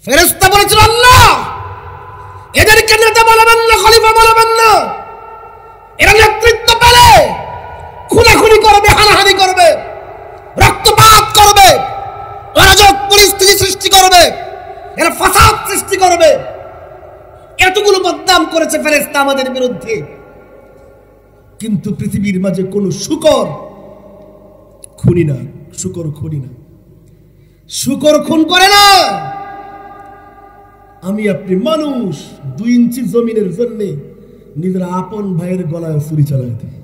ফেরেশতা বলেছিল, আল্লাহ এদেরকে নেতা বলবেন না, খলিফা বলবেন না। এরা নেতৃত্ব পেলে খুনাখুনি করবে, হানাহানি করবে, রক্তপাত করবে, অরাজক পরিস্থিতি সৃষ্টি করবে, এরা ফাসাদ সৃষ্টি করবে। এতগুলো বদনাম করেছে ফেরেশতা আমাদের বিরুদ্ধে, কিন্তু পৃথিবীর মাঝে কোন শুকর খুনি না, শুকর খুনি না, শুকর খুন করে না। আমি আপনি মানুষ 2 ইঞ্চি জমিনের জন্য নিজের আপন ভাইয়ের গলায় ছুরি চালায় দিই,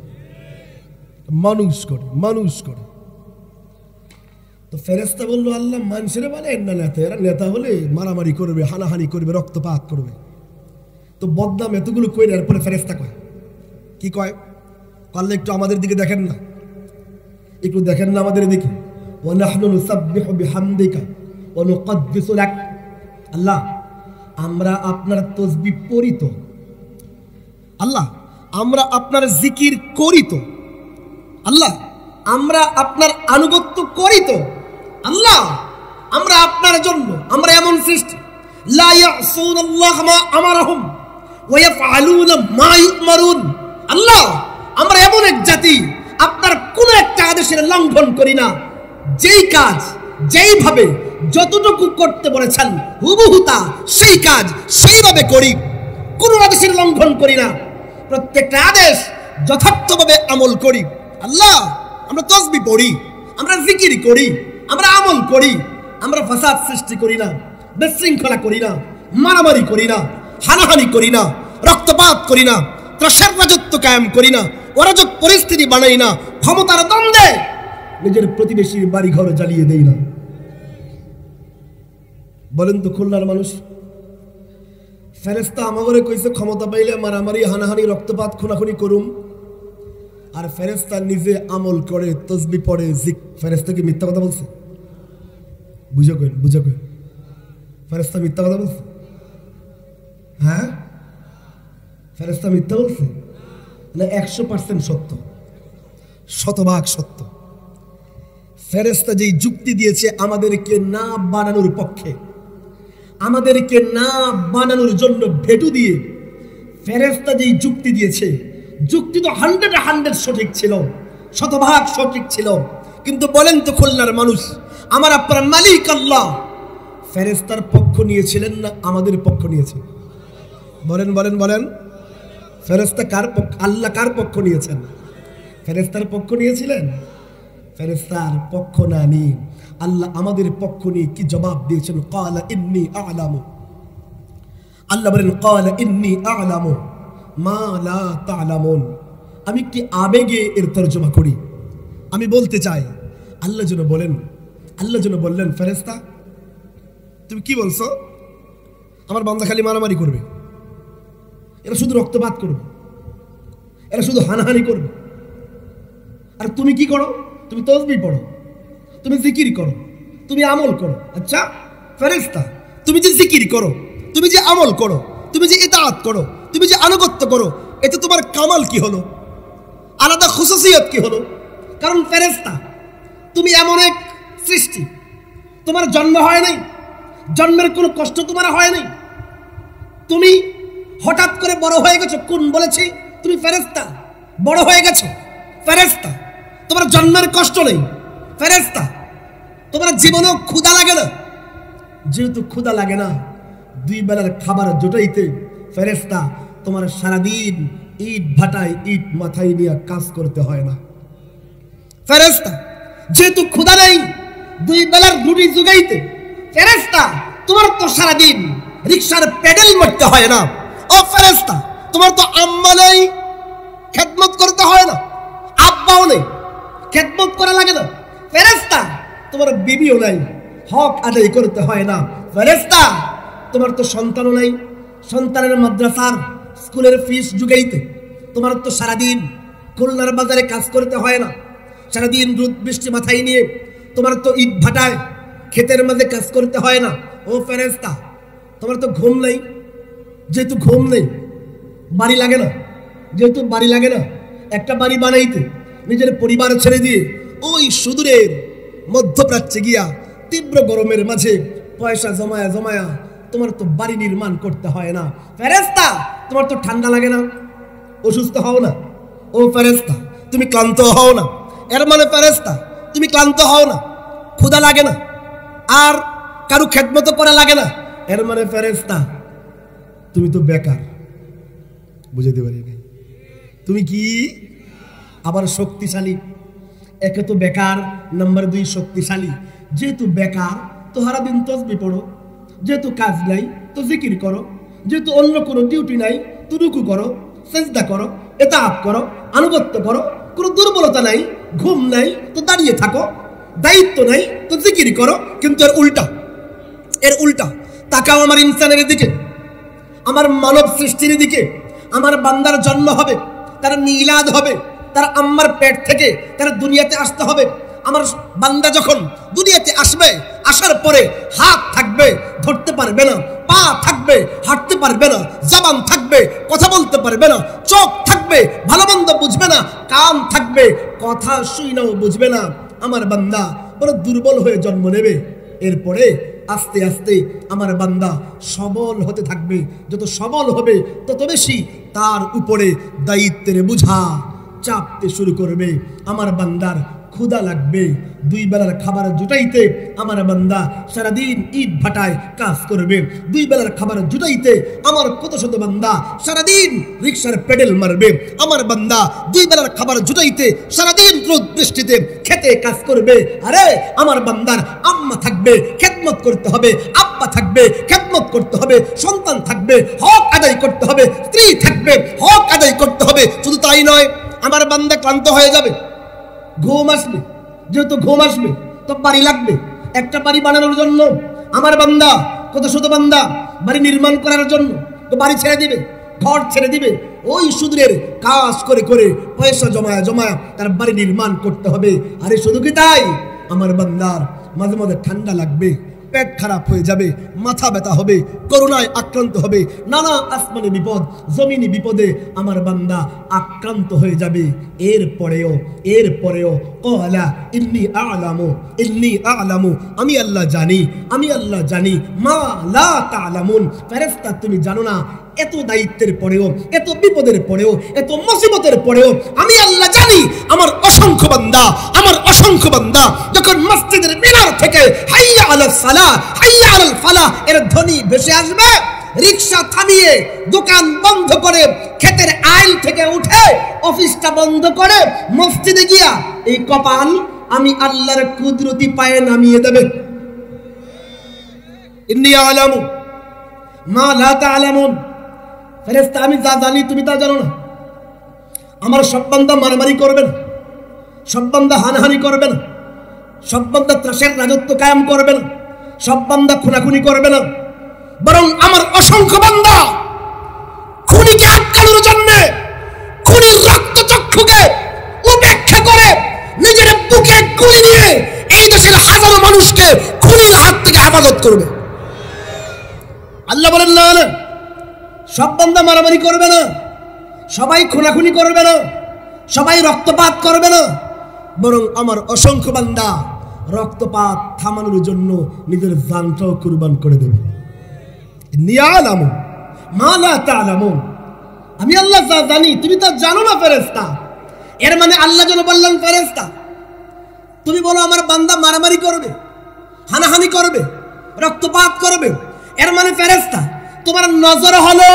মানুষ করে, মানুষ করে। তো ফেরেশতা বলল, আল্লাহ মানুষের বলেন না নেতা, এরা নেতা হলে মারামারি করবে, হানাহানি করবে, রক্তপাত করবে। তো বদনাম এতগুলো কই, এরপরে ফেরেশতা কয় কি কয়, পারলে একটু আমাদের দিকে দেখেন না, একটু দেখেন না আমাদের দিকে। ওয়া নাহনু নুসাব্বিহু বিহামদিকা ওয়া নুকদ্দিসু লাক। আল্লাহ আমরা আপনার তাসবিহ পড়ি তো, আল্লাহ আমরা আপনার জিকির করি তো, আল্লাহ আমরা আপনার আনুগত্য করি তো, আল্লাহ আমরা আপনার জন্য, আমরা এমন সৃষ্টি লা ইয়াসুনাল্লাহ মা আমারহুম ওয়া ইয়াফআলুনা মা ইউমারুন। আল্লাহ আমরা এমন এক জাতি, আপনার কোন একটা আদেশের লঙ্ঘন করি না, যেই কাজ যেইভাবে যতটুকু করতে বলেছেন হুবহু তা সেই কাজ সেইভাবে করি, কোন আদেশের লঙ্ঘন করি না, প্রত্যেকটা আদেশ যথার্থভাবে আমল করি। আল্লাহ আমরা তাসবিহ পড়ি, আমরা জিকির করি, আমরা আমল করি, আমরা ফাসাদ সৃষ্টি করি না, বিশৃঙ্খলা করি না, মারামারি করি না, হানাহানি করি না, রক্তপাত করি না, ত্রাসের রাজত্ব কায়েম করি না, অরাজক পরিস্থিতি বানাই না, ক্ষমতার দ্বন্দ্বে নিজের প্রতিবেশীর বাড়ি ঘর জ্বালিয়ে দেই না। বলেন তো খুলনার মানুষ, ফেরেশতা আমাগরে কইছে ক্ষমতা পাইলে মারামারি, হানাহানি, রক্তপাত, খুনাখুনি করুম, আর ফেরেশতা নিজে আমল করে, তাসবিহ পড়ে, ফেরেশতা কি মিথ্যা কথা বলছে? বুঝা কই, বুঝা কই, ফেরেশতা মিথ্যা কথা বলছে? হ্যাঁ, ফেরেশতা মিথ্যা বলছে না? 100% সত্য, শতভাগ সত্য। ফেরেশতা যেই যুক্তি দিয়েছে আমাদেরকে না বানানোর পক্ষে, আমাদেরকে না বানানোর জন্য ভেটু দিয়ে ফেরেশতা যেই যুক্তি দিয়েছে, যুক্তি তো 100% সঠিক ছিল, শতভাগ সঠিক ছিল। কিন্তু বলেন তো খুলনার মানুষ, আমার আপনার মালিক আল্লাহ ফেরেশতার পক্ষ নিয়েছিলেন না আমাদের পক্ষ নিয়েছেন? বলেন বলেন বলেন, ফেরেশতা কার পক্ষ, আল্লাহ কার পক্ষ নিয়েছেন? ফেরেশতার পক্ষ নিয়েছিলেন? ফেরেশতার পক্ষ না নিয়ে আল্লাহ আমাদের পক্ষ নিয়ে কি জবাব দিয়েছেন? ক্বালা ইন্নী আ'লামু, আল্লাহ বলেন ক্বালা ইন্নী আ'লামু মা লা তা'লামুন। আমি কি আবেগে এর তরজমা করি, আমি বলতে চাই আল্লাহ যেন বলেন, আল্লাহ যেন বললেন ফেরেশতা তুমি কি বলছো? আমার বান্দা খালি মারামারি করবে, এরা শুধু রক্তপাত করবে, এরা শুধু হানাহানি করবে, আর তুমি কি করো? তুমি তাসবিহ পড়ো, তুমি জিকির করো, তুমি আমল করো। আচ্ছা ফেরেশতা, তুমি যে জিকির করো, তুমি যে আমল করো, তুমি যে ইতাআত করো, তুমি যে আনুগত্য করো, এতে তোমার কামাল কি হলো, আলাদা খুসুসিয়ত কি হলো? কারণ ফেরেশতা তুমি এমন এক সৃষ্টি, তোমার জন্ম হয় নাই, জন্মের কোনো কষ্ট তোমার হয় নাই, তুমি হঠাৎ করে বড় হয়ে গেছো। কোন বলেছি তুমি ফেরেশতা বড় হয়ে গেছো? ফেরেশতা তোমার জন্মের কষ্ট নেই, ফেরেশতা তোমার জীবনেও ক্ষুধা লাগে না, যেহেতু ক্ষুধা লাগে না 2 বেলার খাবার জোটাইতে ফেরেশতা তোমার সারাদিন ইট ভাটায় ইট মাথায় নিয়ে কাজ করতে হয় না। ফেরেশতা যেহেতু ক্ষুধা নেই 2 বেলার রুটি জোগাইতে, ফেরেশতা তোমার তো সারাদিন রিকশার পেডেল মারতে হয় না। ও ফেরেশতা তোমার তো আম্মা নেই, খেদমত করতে হয় না, আব্বাও নেই, খেদমত করা লাগে না। ফেরেশতা তোমার বিবিও নাই, হক আদায় করতে হয় না। ফেরেশতা তোমার তো সন্তানও নাই, সন্তানের মাদ্রাসার স্কুলের ফিস জুগাইতে তোমার তো সারাদিন খুলনার বাজারে কাজ করতে হয় না, সারাদিন রোদ বৃষ্টি মাথায় নিয়ে তোমার তো ইট ভাটায় ক্ষেতের মাঝে কাজ করতে হয় না। ও ফেরেশতা তোমার তো ঘুম নেই, যেহেতু ঘুম নেই বাড়ি লাগে না, যেহেতু বাড়ি লাগে না একটা বাড়ি বানাইতে নিজের পরিবার ছেড়ে দিয়ে ওই সুদূরের মধ্যপ্রাচ্যে গিয়া তীব্র গরমের মাঝে পয়সা জমায়া জমায়া তোমার তো বাড়ি নির্মাণ করতে হয় না। ফেরেশতা তোমার তো ঠান্ডা লাগে না, অসুস্থ হও না। ও ফেরেশতা তুমি ক্লান্ত হও না। এর মানে ফেরেশতা তুমি ক্লান্ত হও না, ক্ষুধা লাগে না, আর কারো খেদমত করা লাগে না। এর মানে ফেরেশতা তুমি তো বেকার। বুঝাতে পারি নাই? তুমি কি আবার শক্তিশালী। একে তো বেকার, নাম্বার 2 শক্তিশালী। যেহেতু বেকার তো সারা দিন তসবিহ পড়ো, যেহেতু কাজ নাই তো জিকির করো, যেহেতু অন্য কোনো ডিউটি নাই তো রুকু করো, সেজদা করো, ইতাআত করো, আনুগত্য করো। কোনো দুর্বলতা নাই, ঘুম নাই তো দাঁড়িয়ে থাকো, দায়িত্ব নাই তো জিকির করো। কিন্তু এর উল্টা তাকাও আমার ইনসানের দিকে, আমার মানব সৃষ্টির দিকে। আমার বান্দার জন্ম হবে, তার মিলাদ হবে, তার আম্মার পেট থেকে তার দুনিয়াতে আসতে হবে। আমার বান্দা যখন দুনিয়াতে আসবে, আসার পরে হাত থাকবে, ধরতে পারবে না, পা থাকবে, হাঁটতে পারবে না, জবান থাকবে, কথা বলতে পারবে না, চোখ থাকবে, ভালো মন্দ বুঝবে না, কান থাকবে, কথা শুইনাও বুঝবে না। আমার বান্দা বড় দুর্বল হয়ে জন্ম নেবে। এরপরে আস্তে আস্তে আমার বান্দা সবল হতে থাকবে। যত সবল হবে তত বেশি তার উপরে দায়িত্বের বোঝা চাপতে শুরু করবে। আমার বান্দার ক্ষুধা লাগবে, 2 বেলার খাবার জুটাইতে আমার বান্দা সারাদিন ইট ভাটায় কাজ করবে। 2 বেলার খাবার জুটাইতে আমার কত শত বান্দা সারাদিন রিক্সার পেডেল মারবে। আমার বান্দা 2 বেলার খাবার জুটাইতে সারাদিন রোদ বৃষ্টিতে খেতে কাজ করবে। আরে আমার বান্দার আম্মা থাকবে, খেদমত করতে হবে, আব্বা থাকবে, খেদমত করতে হবে, সন্তান থাকবে, হক আদায় করতে হবে, স্ত্রী থাকবে, হক আদায় করতে হবে। শুধু তাই নয়, আমার বান্দা ক্লান্ত হয়ে যাবে, ঘুম আসবে। যেহেতু ঘুম আসবে তো বাড়ি লাগবে। একটা বাড়ি বানানোর জন্য আমার বান্দা, কত শত বান্দা বাড়ি নির্মাণ করার জন্য তো বাড়ি ছেড়ে দিবে, ঘর ছেড়ে দিবে। ওই সুদূরের কাজ করে করে পয়সা জমায়া জমায়া তার বাড়ি নির্মাণ করতে হবে। আরে শুধু কি তাই, আমার বান্দার মাঝে মাঝে ঠান্ডা লাগবে, পেট খারাপ হয়ে যাবে, মাথা ব্যথা হবে, করোনায় আক্রান্ত হবে, নানা আসমানি বিপদ, জমিনি বিপদে আমার বান্দা আক্রান্ত হয়ে যাবে। এরপরেও ক্বালা ইন্নী আ'লামু, আমি আল্লাহ জানি মা লা তা'লামুন। ফেরেশতা তুমি জানো না। এত দায়িত্বের পরেও, এত বিপদের পরেও, এত মুসিবতের পরেও আমি আল্লাহ জানি আমার অসংখ্য বান্দা যখন মসজিদের মিনার থেকে হাইয়া আলাস সালাহ, হাইয়া আলাল ফালাহ এর ধ্বনি ভেসে আসবে, রিকশা থামিয়ে, দোকান বন্ধ করে, ক্ষেতের আইল থেকে উঠে, অফিসটা বন্ধ করে মসজিদে গিয়া এই কপাল আমি আল্লাহর কুদরতি পায়ে নামিয়ে দেবে। ইন্নী আ'লামু মা লা তা'লামুন। ফেরেশতা আমি যা জানি তুমি তা জানো না। আমার সব বান্দা মারামারি করবে না, সব বান্দা হানাহানি করবে না, সব বান্দা ত্রাসের রাজত্ব কায়েম করবে না, সব বান্দা খুনাখুনি করবে না। বরং আমার অসংখ্য বান্দা খুনিকে আটকানোর জন্য খুনির রক্তচক্ষুকে উপেক্ষা করে নিজের বুকে গুলি নিয়ে এই দেশের হাজারো মানুষকে খুনির হাত থেকে হেফাজত করবে। আল্লাহ বলেন না, সব বান্দা মারামারি করবে না, সবাই খুনাখুনি করবে না, সবাই রক্তপাত করবে না, বরং আমার অসংখ্য বান্দা রক্তপাত থামানোর জন্য নিজের জানটাও কুরবান করে দেবে। নিয়ালামু মা লা তা'লামুন। আমি আল্লাহ যা জানি তুমি তা জানো না ফেরেশতা। এর মানে আল্লাহ যেন বললেন ফেরেশতা তুমি বলো আমার বান্দা মারামারি করবে, হানাহানি করবে, রক্তপাত করবে। এর মানে ফেরেশতা তোমার নজর হলো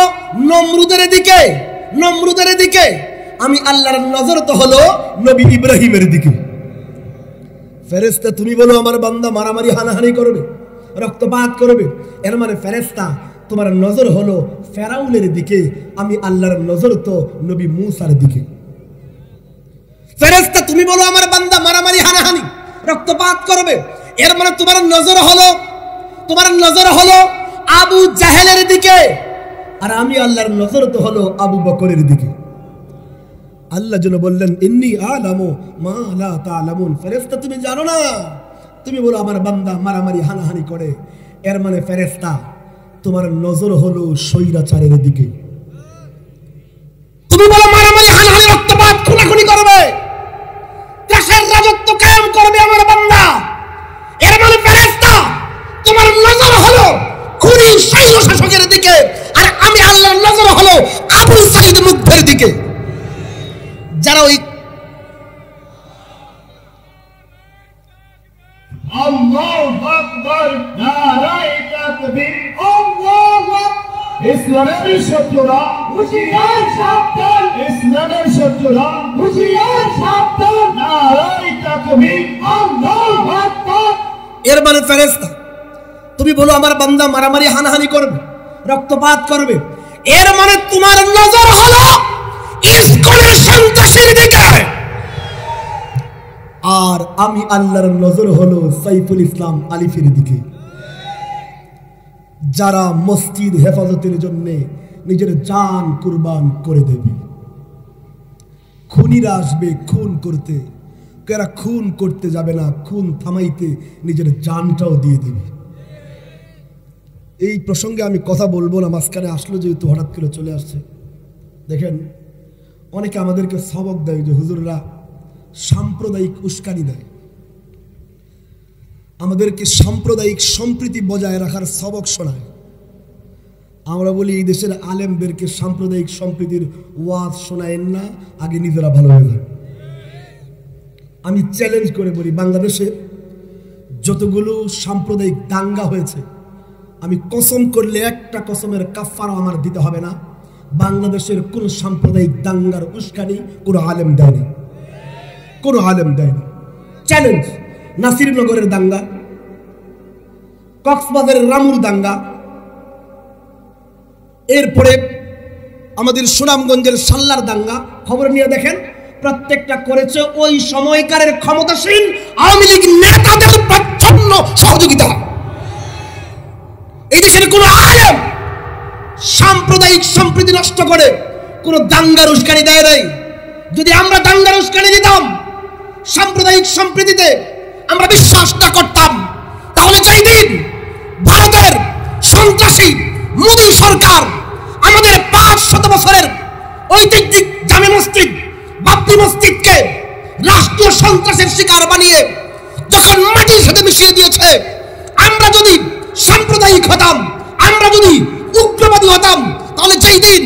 নমরুদের দিকে, আমি আল্লাহর নজর তো হলো নবী ইব্রাহিমের দিকে। ফেরেশতা তুমি বলো আমার বান্দা মারামারি হানাহানি করবে, রক্তপাত করবে। এর মানে ফেরেশতা তোমার নজর হলো ফেরাউনের দিকে, আমি আল্লাহর নজর তো নবী মূসার দিকে। ফেরেশতা তুমি বলো আমার বান্দা মারামারি হানাহানি রক্তপাত করবে, এর মানে তোমার নজর হলো আবু জাহেলের দিকে, আর আমি আল্লাহর নজর তো হলো আবু বকরের দিকে। আল্লাহ যেন বললেন ইন্নী আ'লামু মা লা তা'লামুন। ফেরেশতা তুমি জানো না, তুমি বলো আমার বান্দা মারামারি হানাহানি করে, এর মানে ফেরেশতা তোমার নজর হলো স্বৈরাচারের দিকে। তুমি বলো মারামারি হানাহানি রক্তপাত খুনাখুনি করবে, দেশের রাজত্ব কায়েম করবে আমার বান্দা, এর মানে ফেরেশতা তোমার নজর ওই স্বৈর শাসকের দিকে, আর আমি আল্লাহর নজর হলো আবু সাঈদ মুগ্ধের দিকে। যারা ওই আল্লাহু আকবার, নারায়ে তাকবীর, আল্লাহু আকবার। ইসলামের শত্রুরা হুঁশিয়ার সাবধান, ইসলামের শত্রুরা হুঁশিয়ার সাবধান, নারায়ে তাকবীর, আল্লাহু আকবার। এর মানে ফেরেশতা, তুমি বলো আমার বান্দা মারামারি হানাহানি করবে, রক্তপাত করবে, এর মানে তোমার নজর হলো ইসকনের সন্ত্রাসীর দিকে, আর আমি আল্লাহর নজর হলো সাইফুল ইসলাম আলিফের দিকে, যারা মসজিদ হেফাজতের জন্য নিজের জান কুরবান করে দেবে। খুনিরা আসবে খুন করতে, এরা খুন করতে যাবে না, খুন থামাইতে নিজের জানটাও দিয়ে দেবে। এই প্রসঙ্গে আমি কথা বলবো না, মাঝখানে আসলো যেহেতু হঠাৎ করে চলে আসছে। দেখেন, অনেকে আমাদেরকে সবক দেয় যে হুজুররা সাম্প্রদায়িক উস্কানি দেয়, আমাদেরকে সাম্প্রদায়িক সম্প্রীতি বজায় রাখার সবক শোনায়। আমরা বলি এই দেশের আলেমদেরকে সাম্প্রদায়িক সম্প্রীতির ওয়াজ শোনায়েন না, আগে নিজেরা ভালো হয়ে যান। আমি চ্যালেঞ্জ করে বলি, বাংলাদেশে যতগুলো সাম্প্রদায়িক দাঙ্গা হয়েছে, আমি কসম করলে একটা কসমের কাফারা আমার দিতে হবে না, বাংলাদেশের কোন সাম্প্রদায়িক দাঙ্গার উস্কানি কোনো আলেম দেয়নি, কোনো আলেম দেয়নি। চ্যালেঞ্জ, নাসিরনগরের দাঙ্গা, কক্সবাজারের রামুর দাঙ্গা, এরপরে আমাদের সুনামগঞ্জের সাল্লার দাঙ্গা, খবর নিয়ে দেখেন, প্রত্যেকটা করেছে ওই সময়কারের ক্ষমতাসীন আওয়ামী লীগ নেতাদের প্রচ্ছন্ন সহযোগিতা। এই দেশের কোন আলেম সাম্প্রদায়িক সম্প্রীতি নষ্ট করে কোন দাঙ্গার উস্কানি দেয় নাই। যদি আমরা দাঙ্গার উস্কানি দিতাম, সাম্প্রদায়িক সম্প্রীতিতে আমরা বিশ্বাসটা করতাম, তাহলে যেই দিন ভারতের সন্ত্রাসী মোদী সরকার আমাদের 500 বছরের ঐতিহ্যিক জামে মসজিদ বাবরি মসজিদকে রাষ্ট্রীয় সন্ত্রাসের শিকার বানিয়ে যখন মাটির সাথে মিশিয়ে দিয়েছে, আমরা যদি সাম্প্রদায়িক হতাম, আমরা যদি উগ্রবাদী হতাম, তাহলে যেই দিন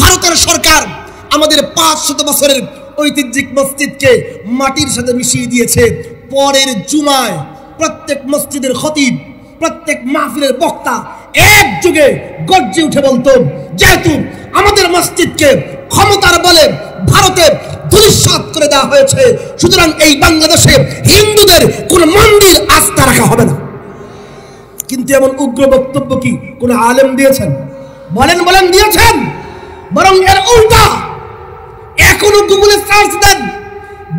ভারতের সরকার আমাদের 500 বছরের ঐতিহ্যিক মসজিদকে মাটির সাথে মিশিয়ে দিয়েছে, পরের জুমায় প্রত্যেক মসজিদের খতিব, প্রত্যেক মাহফিলের বক্তা এক যুগে গর্জে উঠে বলতো, যেহেতু আমাদের মসজিদকে ক্ষমতার বলে ভারতে ধূলিসাৎ করে দেওয়া হয়েছে, সুতরাং এই বাংলাদেশে হিন্দুদের কোন মন্দির আস্থা রাখা হবে না। কিন্তু এমন উগ্র বক্তব্য কি কোন আলেম দিয়েছেন? বলেন বলেন দিয়েছেন? বরং এর উল্টা, এখনো গুগলে সার্চ দেন,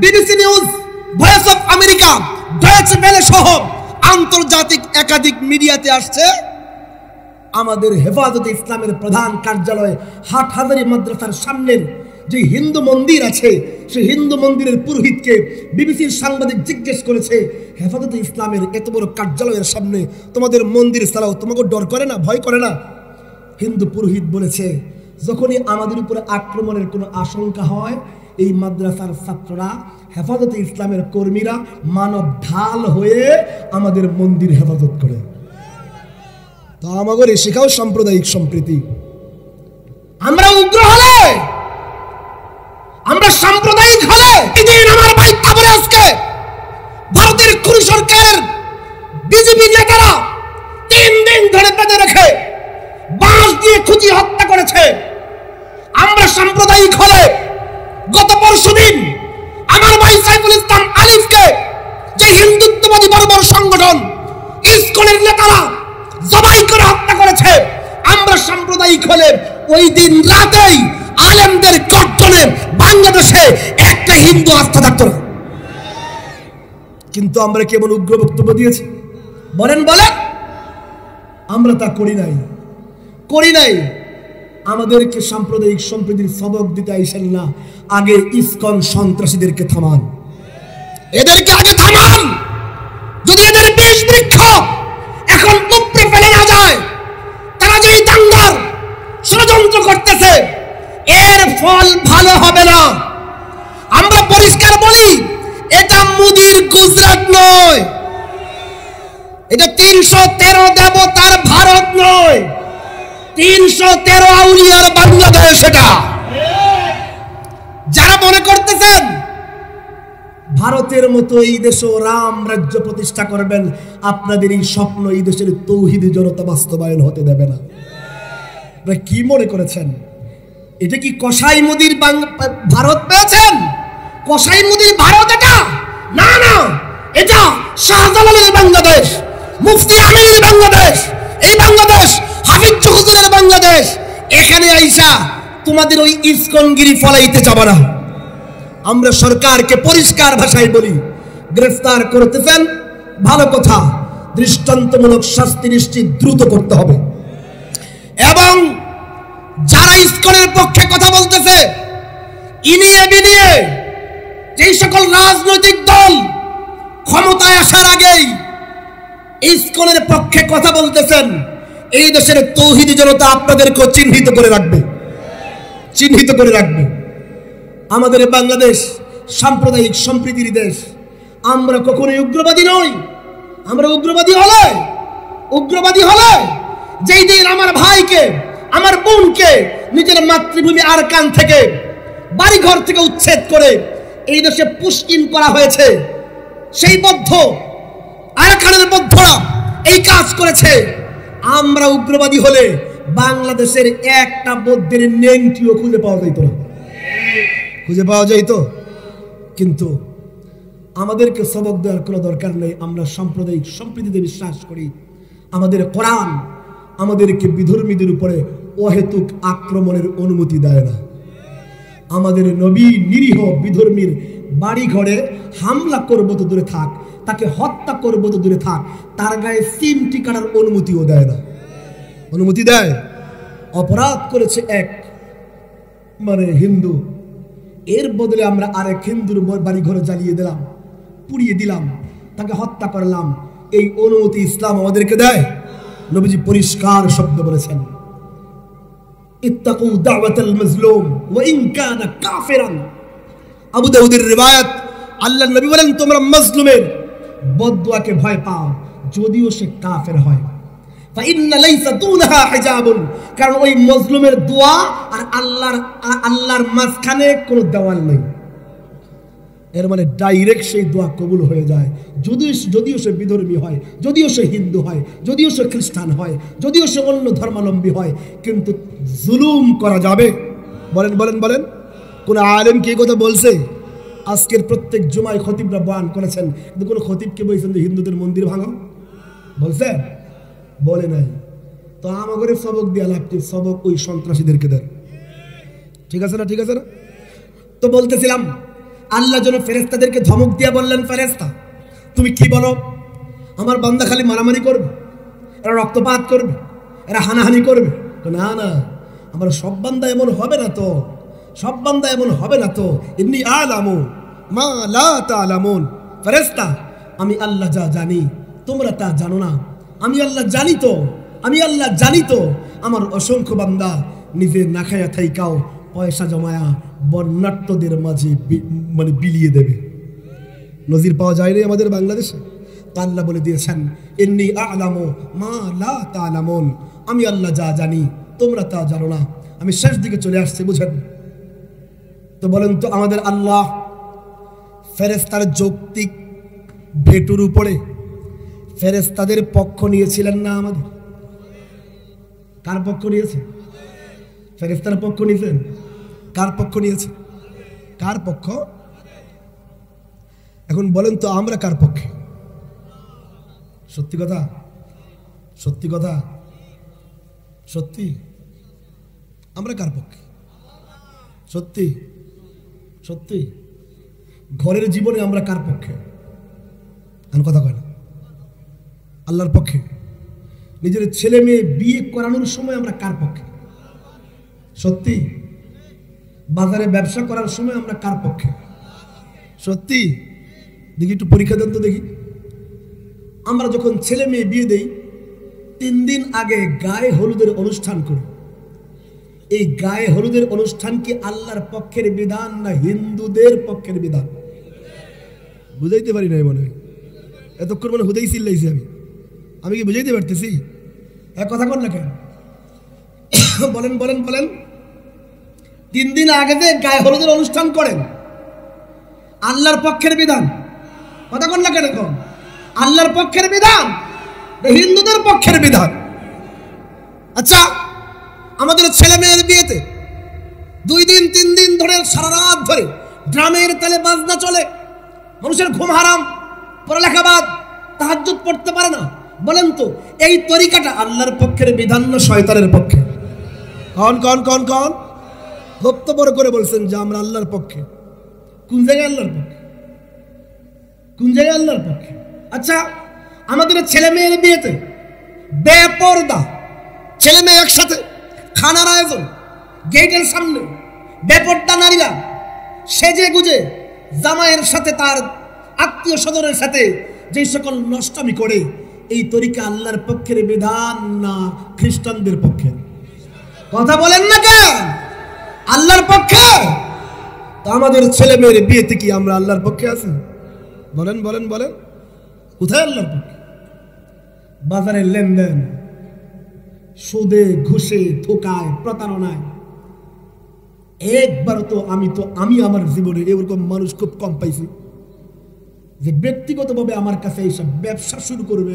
BBC news, voice of America, Deutsche Welle সহ আন্তর্জাতিক একাধিক মিডিয়াতে আসছে, আমাদের হেফাজতে ইসলামের প্রধান কার্যালয় হাটহাজারী মাদ্রাসার সামনের যে হিন্দু মন্দির আছে, সেই হিন্দু মন্দিরের পুরোহিতকে বিবিসির সাংবাদিক জিজ্ঞেস করেছে, হেফাজতে ইসলামের এত বড় কার্যালয়ের সামনে তোমাদের মন্দির চালাও, তোমাকে ডর করে না, ভয় করে না? হিন্দু পুরোহিত বলেছে, যখনই আমাদের উপরে আক্রমণের কোনো আশঙ্কা হয়, এই মাদ্রাসার ছাত্ররা, হেফাজতে ইসলামের কর্মীরা মানব ঢাল হয়ে আমাদের মন্দির হেফাজত করে। তা আমাদের শেখাও সাম্প্রদায়িক সম্প্রীতি। আমরা উগ্র হলে, আমরা সাম্প্রদায়িক হলে, এদিন আমার ভাই তাবরে আজকে ভারতের খুনি সরকারের বিজেপি নেতারা 3 দিন ধরে বেঁধে রেখে বাঁশ দিয়ে খুঁজি হত্যা করেছে। আমরা সাম্প্রদায়িক হলে, গত পরশুদিন আমার ভাই সাইফুল ইসলাম আলিফকে যে হিন্দুত্ববাদী বর্বর সংগঠন ইসকনের নেতারা জবাই করে হত্যা করেছে, আমরা সাম্প্রদায়িক হলে ওই দিন রাতেই আলেমদের গর্জনে বাংলাদেশে একটা হিন্দু আস্থা থাকতো না। কিন্তু আমরা কেমন উগ্র বক্তব্য দিয়েছি? বলেন বলেন, আমরা তা করি নাই, করি নাই। আমাদেরকে সাম্প্রদায়িক সম্প্রীতির সবক দিতে আইসেন না, আগে ইসকন সন্ত্রাসীদেরকে থামান, এদেরকে আগে থামান। যদি এদের বিষ বৃক্ষ এখন উপড়ে ফেলে না যায়, তারা যে দাঙ্গার ষড়যন্ত্র করতেছে, এর ফল ভালো হবে না। আমরা পরিষ্কার বলি, এটা মোদির গুজরাট নয়, এটা 313 দেবতার ভারত নয়। 313 আউলিয়ার বাংলাদেশ এটা। যারা মনে করতেছেন ভারতের মতো এই দেশে রাম রাজ্য প্রতিষ্ঠা করবেন, আপনাদের এই স্বপ্ন এই দেশের তৌহিদি জনতা বাস্তবায়ন হতে দেবে না। আপনারা কি মনে করেছেন এটা কি কসাই মুদির ভারত পেয়েছেন? কসাই মুদির ভারত এটা না, না, এটা শাহজালালের বাংলাদেশ, মুফতি আমিনের বাংলাদেশ, এই বাংলাদেশ হাফিজ হুজুরের বাংলাদেশ। এখানে আইসা তোমাদের ওই ইসকনগিরি ফলাইতে যাবে না। আমরা সরকারকে পরিষ্কার ভাষায় বলি, গ্রেফতার করতেছেন ভালো কথা, দৃষ্টান্তমূলক শাস্তি নিশ্চিত দ্রুত করতে হবে। এবং যারা ইসকনের পক্ষে কথা বলতেছে, ইনিয়ে বিনিয়ে যেই সকল রাজনৈতিক দল ক্ষমতায় আসার আগেই ইসকনের পক্ষে কথা বলতেছেন, এই দেশের তৌহিদি জনতা আপনাদেরকে চিহ্নিত করে রাখবে, চিহ্নিত করে রাখবে। আমাদের বাংলাদেশ সাম্প্রদায়িক সম্প্রীতির দেশ। আমরা কখনোই উগ্রবাদী নই। আমরা উগ্রবাদী হলে যেই দিন আমার ভাইকে, আমার বোনকে নিজের মাতৃভূমি আরকান থেকে, বাড়িঘর থেকে উচ্ছেদ করে এই দেশে পুশকিন করা হয়েছে, সেই বদ্ধ আরকানের বদ্ধরা এই কাজ করেছে। আমরা উগ্রবাদী হলে বাংলাদেশের একটা বৌদ্ধের নেংটিও খুঁজে পাওয়া যাইত না, খুঁজে পাওয়া যাইত। কিন্তু আমাদেরকে সবক দেওয়ার কোনো দরকার নেই। আমরা সাম্প্রদায়িক সম্প্রীতিতে বিশ্বাস করি। আমাদের কোরআন আমাদেরকে বিধর্মীদের উপরে অহেতুক আক্রমণের অনুমতি দেয় না। আমাদের নবী নিরীহ বিধর্মীর বাড়ি ঘরে হামলা করবো তো দূরে থাক, তাকে হত্যা করবো তো দূরে থাক, তার গায়ে সিমটি কাটার অনুমতিও দেয় না। অনুমতি দেয়? অপরাধ করেছে এক হিন্দু, এর বদলে আমরা আরেক হিন্দুর বাড়ি ঘরে জ্বালিয়ে দিলাম, পুড়িয়ে দিলাম, তাকে হত্যা করলাম, এই অনুমতি ইসলাম আমাদেরকে দেয়? নবীজি পরিষ্কার শব্দ বলেছেন, ইত্তাকু দাওয়াতাল মাজলুম ওয়া ইন কানা কাফিরান। আবু দাউদের রিওয়ায়াত, আল্লাহর নবী বলেন তোমরা মাজলুমের বদদুয়াকে ভয় পাও যদিও সে কাফের হয়। ফাইন্না লাইসা দুনহা হিজাবুন, কারণ ওই মাজলুমের দোয়া আর আল্লাহর মাঝখানে কোনো দেওয়াল নেই। এর মানে ডাইরেক্ট সেই দোয়া কবুল হয়ে যায়, যদিও সে বিধর্মী হয়, যদিও সে হিন্দু হয়, যদিও সে খ্রিস্টান হয়, যদিও সে অন্য ধর্মাবলম্বী হয়। কিন্তু জুলুম করা যাবে? বলেন বলেন বলেন, কোন আলেম কি কথা বলছে? আজকের প্রত্যেক জুমায় খতিবরা বয়ান করেছেন, কিন্তু কোন খতিবকে বলছেন যে হিন্দুদের মন্দির ভাঙো? বলছেন? বলে নাই। তো আমাদের সবক দিয়ে লাগছে, সবক ওই সন্ত্রাসীদেরকে দেন। ঠিক আছে না? ঠিক আছে না? তো বলতেছিলাম, আল্লাহ যেন ফেরেশতাদেরকে ধমক দিয়ে বললেন, ফেরেশতা তুমি কি বলো? আমার বান্দা খালি মারামারি করবে, এরা রক্তপাত করবে, এরা হানাহানি করবে? না না, আমার সব বান্দা এমন হবে না তো, সব বান্দা এমন হবে না তো। ইন্নী আলামু মা লা তা'লামুন, ফেরেশতা আমি আল্লাহ যা জানি তোমরা তা জানো না। আমি আল্লাহ জানি তো, আমি আল্লাহ জানি তো আমার অসংখ্য বান্দা নিজে না খায়া থাইকাও পয়সা জমায়া বন্যার্থদের মাঝে বিলিয়ে দেবে। নজির পাওয়া যায়নি আমাদের বাংলাদেশে। তা আল্লাহ বলে দিয়েছেন, ইন্নী আ'লামু মা লা তা'লামুন, আমি আল্লাহ যা জানি তোমরা তা জানো না। আমি শেষ দিকে চলে আসছি, বুঝেন তো? বলেন তো, আমাদের আল্লাহ ফেরেশতার যৌক্তিক ভেটুর উপরে ফেরেশতাদের পক্ষ নিয়েছিলেন না? আমাদের কার পক্ষ নিয়েছে? ফেরেশতার পক্ষ নিয়েছেন? কার পক্ষ নিয়েছে? কার পক্ষ? এখন বলেন তো, আমরা কার পক্ষে? সত্যি কথা, সত্যি কথা, সত্যি আমরা কার পক্ষে? সত্যি সত্যি ঘরের জীবনে আমরা কার পক্ষে? এখন কথা কয় না। আল্লাহর পক্ষে। নিজের ছেলে মেয়ে বিয়ে করানোর সময় আমরা কার পক্ষে? সত্যি বাজারে ব্যবসা করার সময় আমরা কার পক্ষে? সত্যি দেখি, একটু পরীক্ষা দেন তো দেখি। আমরা যখন ছেলে মেয়ে বিয়ে দেই, 3 দিন আগে গায়ে হলুদের অনুষ্ঠান করি। এই গায়ে হলুদের অনুষ্ঠান কি আল্লাহর পক্ষের বিধান না হিন্দুদের পক্ষের বিধান? বুঝাইতে পারি নাই মনে হয়, এতক্ষণ মনে হুদেই চিল্লাইছি আমি কি বুঝাইতে পারতেছি? এক কথা কর না কেন? বলেন বলেন বলেন 3 দিন আগে যে গায়ে হলুদের অনুষ্ঠান করেন, আল্লাহর পক্ষের বিধান? কথা বল না কেন? আল্লাহর পক্ষের বিধান, হিন্দুদের পক্ষের বিধান? আচ্ছা, আমাদের ছেলে মেয়ের বিয়েতে 2 দিন 3 দিন ধরে সারা রাত ধরে ড্রামের তালে বাজনা চলে, মানুষের ঘুম হারাম, পড়ালেখা বাদ, তাহাজ্জুদ পড়তে পারে না। বলেন তো এই তরিকাটা আল্লাহর পক্ষের বিধান না শয়তানের পক্ষে? কোন কোন কোন কোন? খুব বড় করে বলছেন যে আমরা আল্লাহর পক্ষে। কোন জায়গায় আল্লাহর পক্ষে? কোন জায়গায় আল্লাহর পক্ষে? আচ্ছা, আমাদের ছেলে মেয়ের বিয়েতে বেপরদা ছেলে মেয়ে একসাথে খানার আয়োজন, গেটের সামনে বেপরদা নারীরা সেজে গুজে জামাইয়ের সাথে তার আত্মীয় স্বজনের সাথে যে সকল নষ্টামি করে, এই তরিকা আল্লাহর পক্ষের বিধান না খ্রিস্টানদের পক্ষে? কথা বলেন না কেন? আল্লাহর পক্ষে। তো আমাদের ছেলে মেয়ের বিয়েতে কি আমরা আল্লাহর পক্ষে আছি? বলেন বলেন বলেন, কোথায় আল্লাহর পক্ষে? বাজারের লেনদেন, সুদে ঘুষে ধোকায় প্রতারণায়, একবার তো আমি আমার জীবনে এরকম মানুষ খুব কম পাইছি যে ব্যক্তিগতভাবে আমার কাছে এইসব ব্যবসা শুরু করবে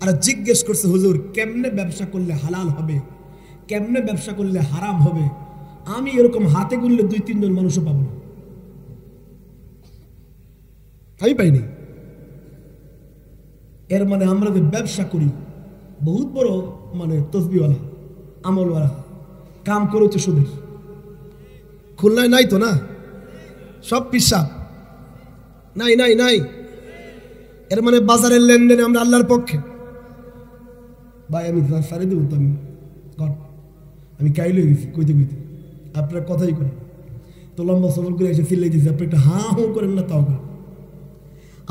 আর জিজ্ঞেস করছে, হুজুর কেমনে ব্যবসা করলে হালাল হবে, কেমনে ব্যবসা করলে হারাম হবে? আমি এরকম হাতে গুনলে 2-3 জন মানুষও পাবো না, আমি পাইনি। এর মানে আমরা যে ব্যবসা করি, বহুত বড় মানে তসবিওয়ালা আমলওয়ালা কাম করে হচ্ছে সুদের। খুলনায় নাই তো না, সব পিসাব নাই নাই নাই। এর মানে বাজারের লেনদেনে আমরা আল্লাহর পক্ষে। ভাই আমি সারে দেব তো, আমি কাইল হয়ে গেছি কইতে কইতে, আপনার কথাই করেন তো, লম্বা সফর করে এসে চিল্লাই দিয়েছি, আপনি একটা হাঁ হুঁ করেন না তাও করেন।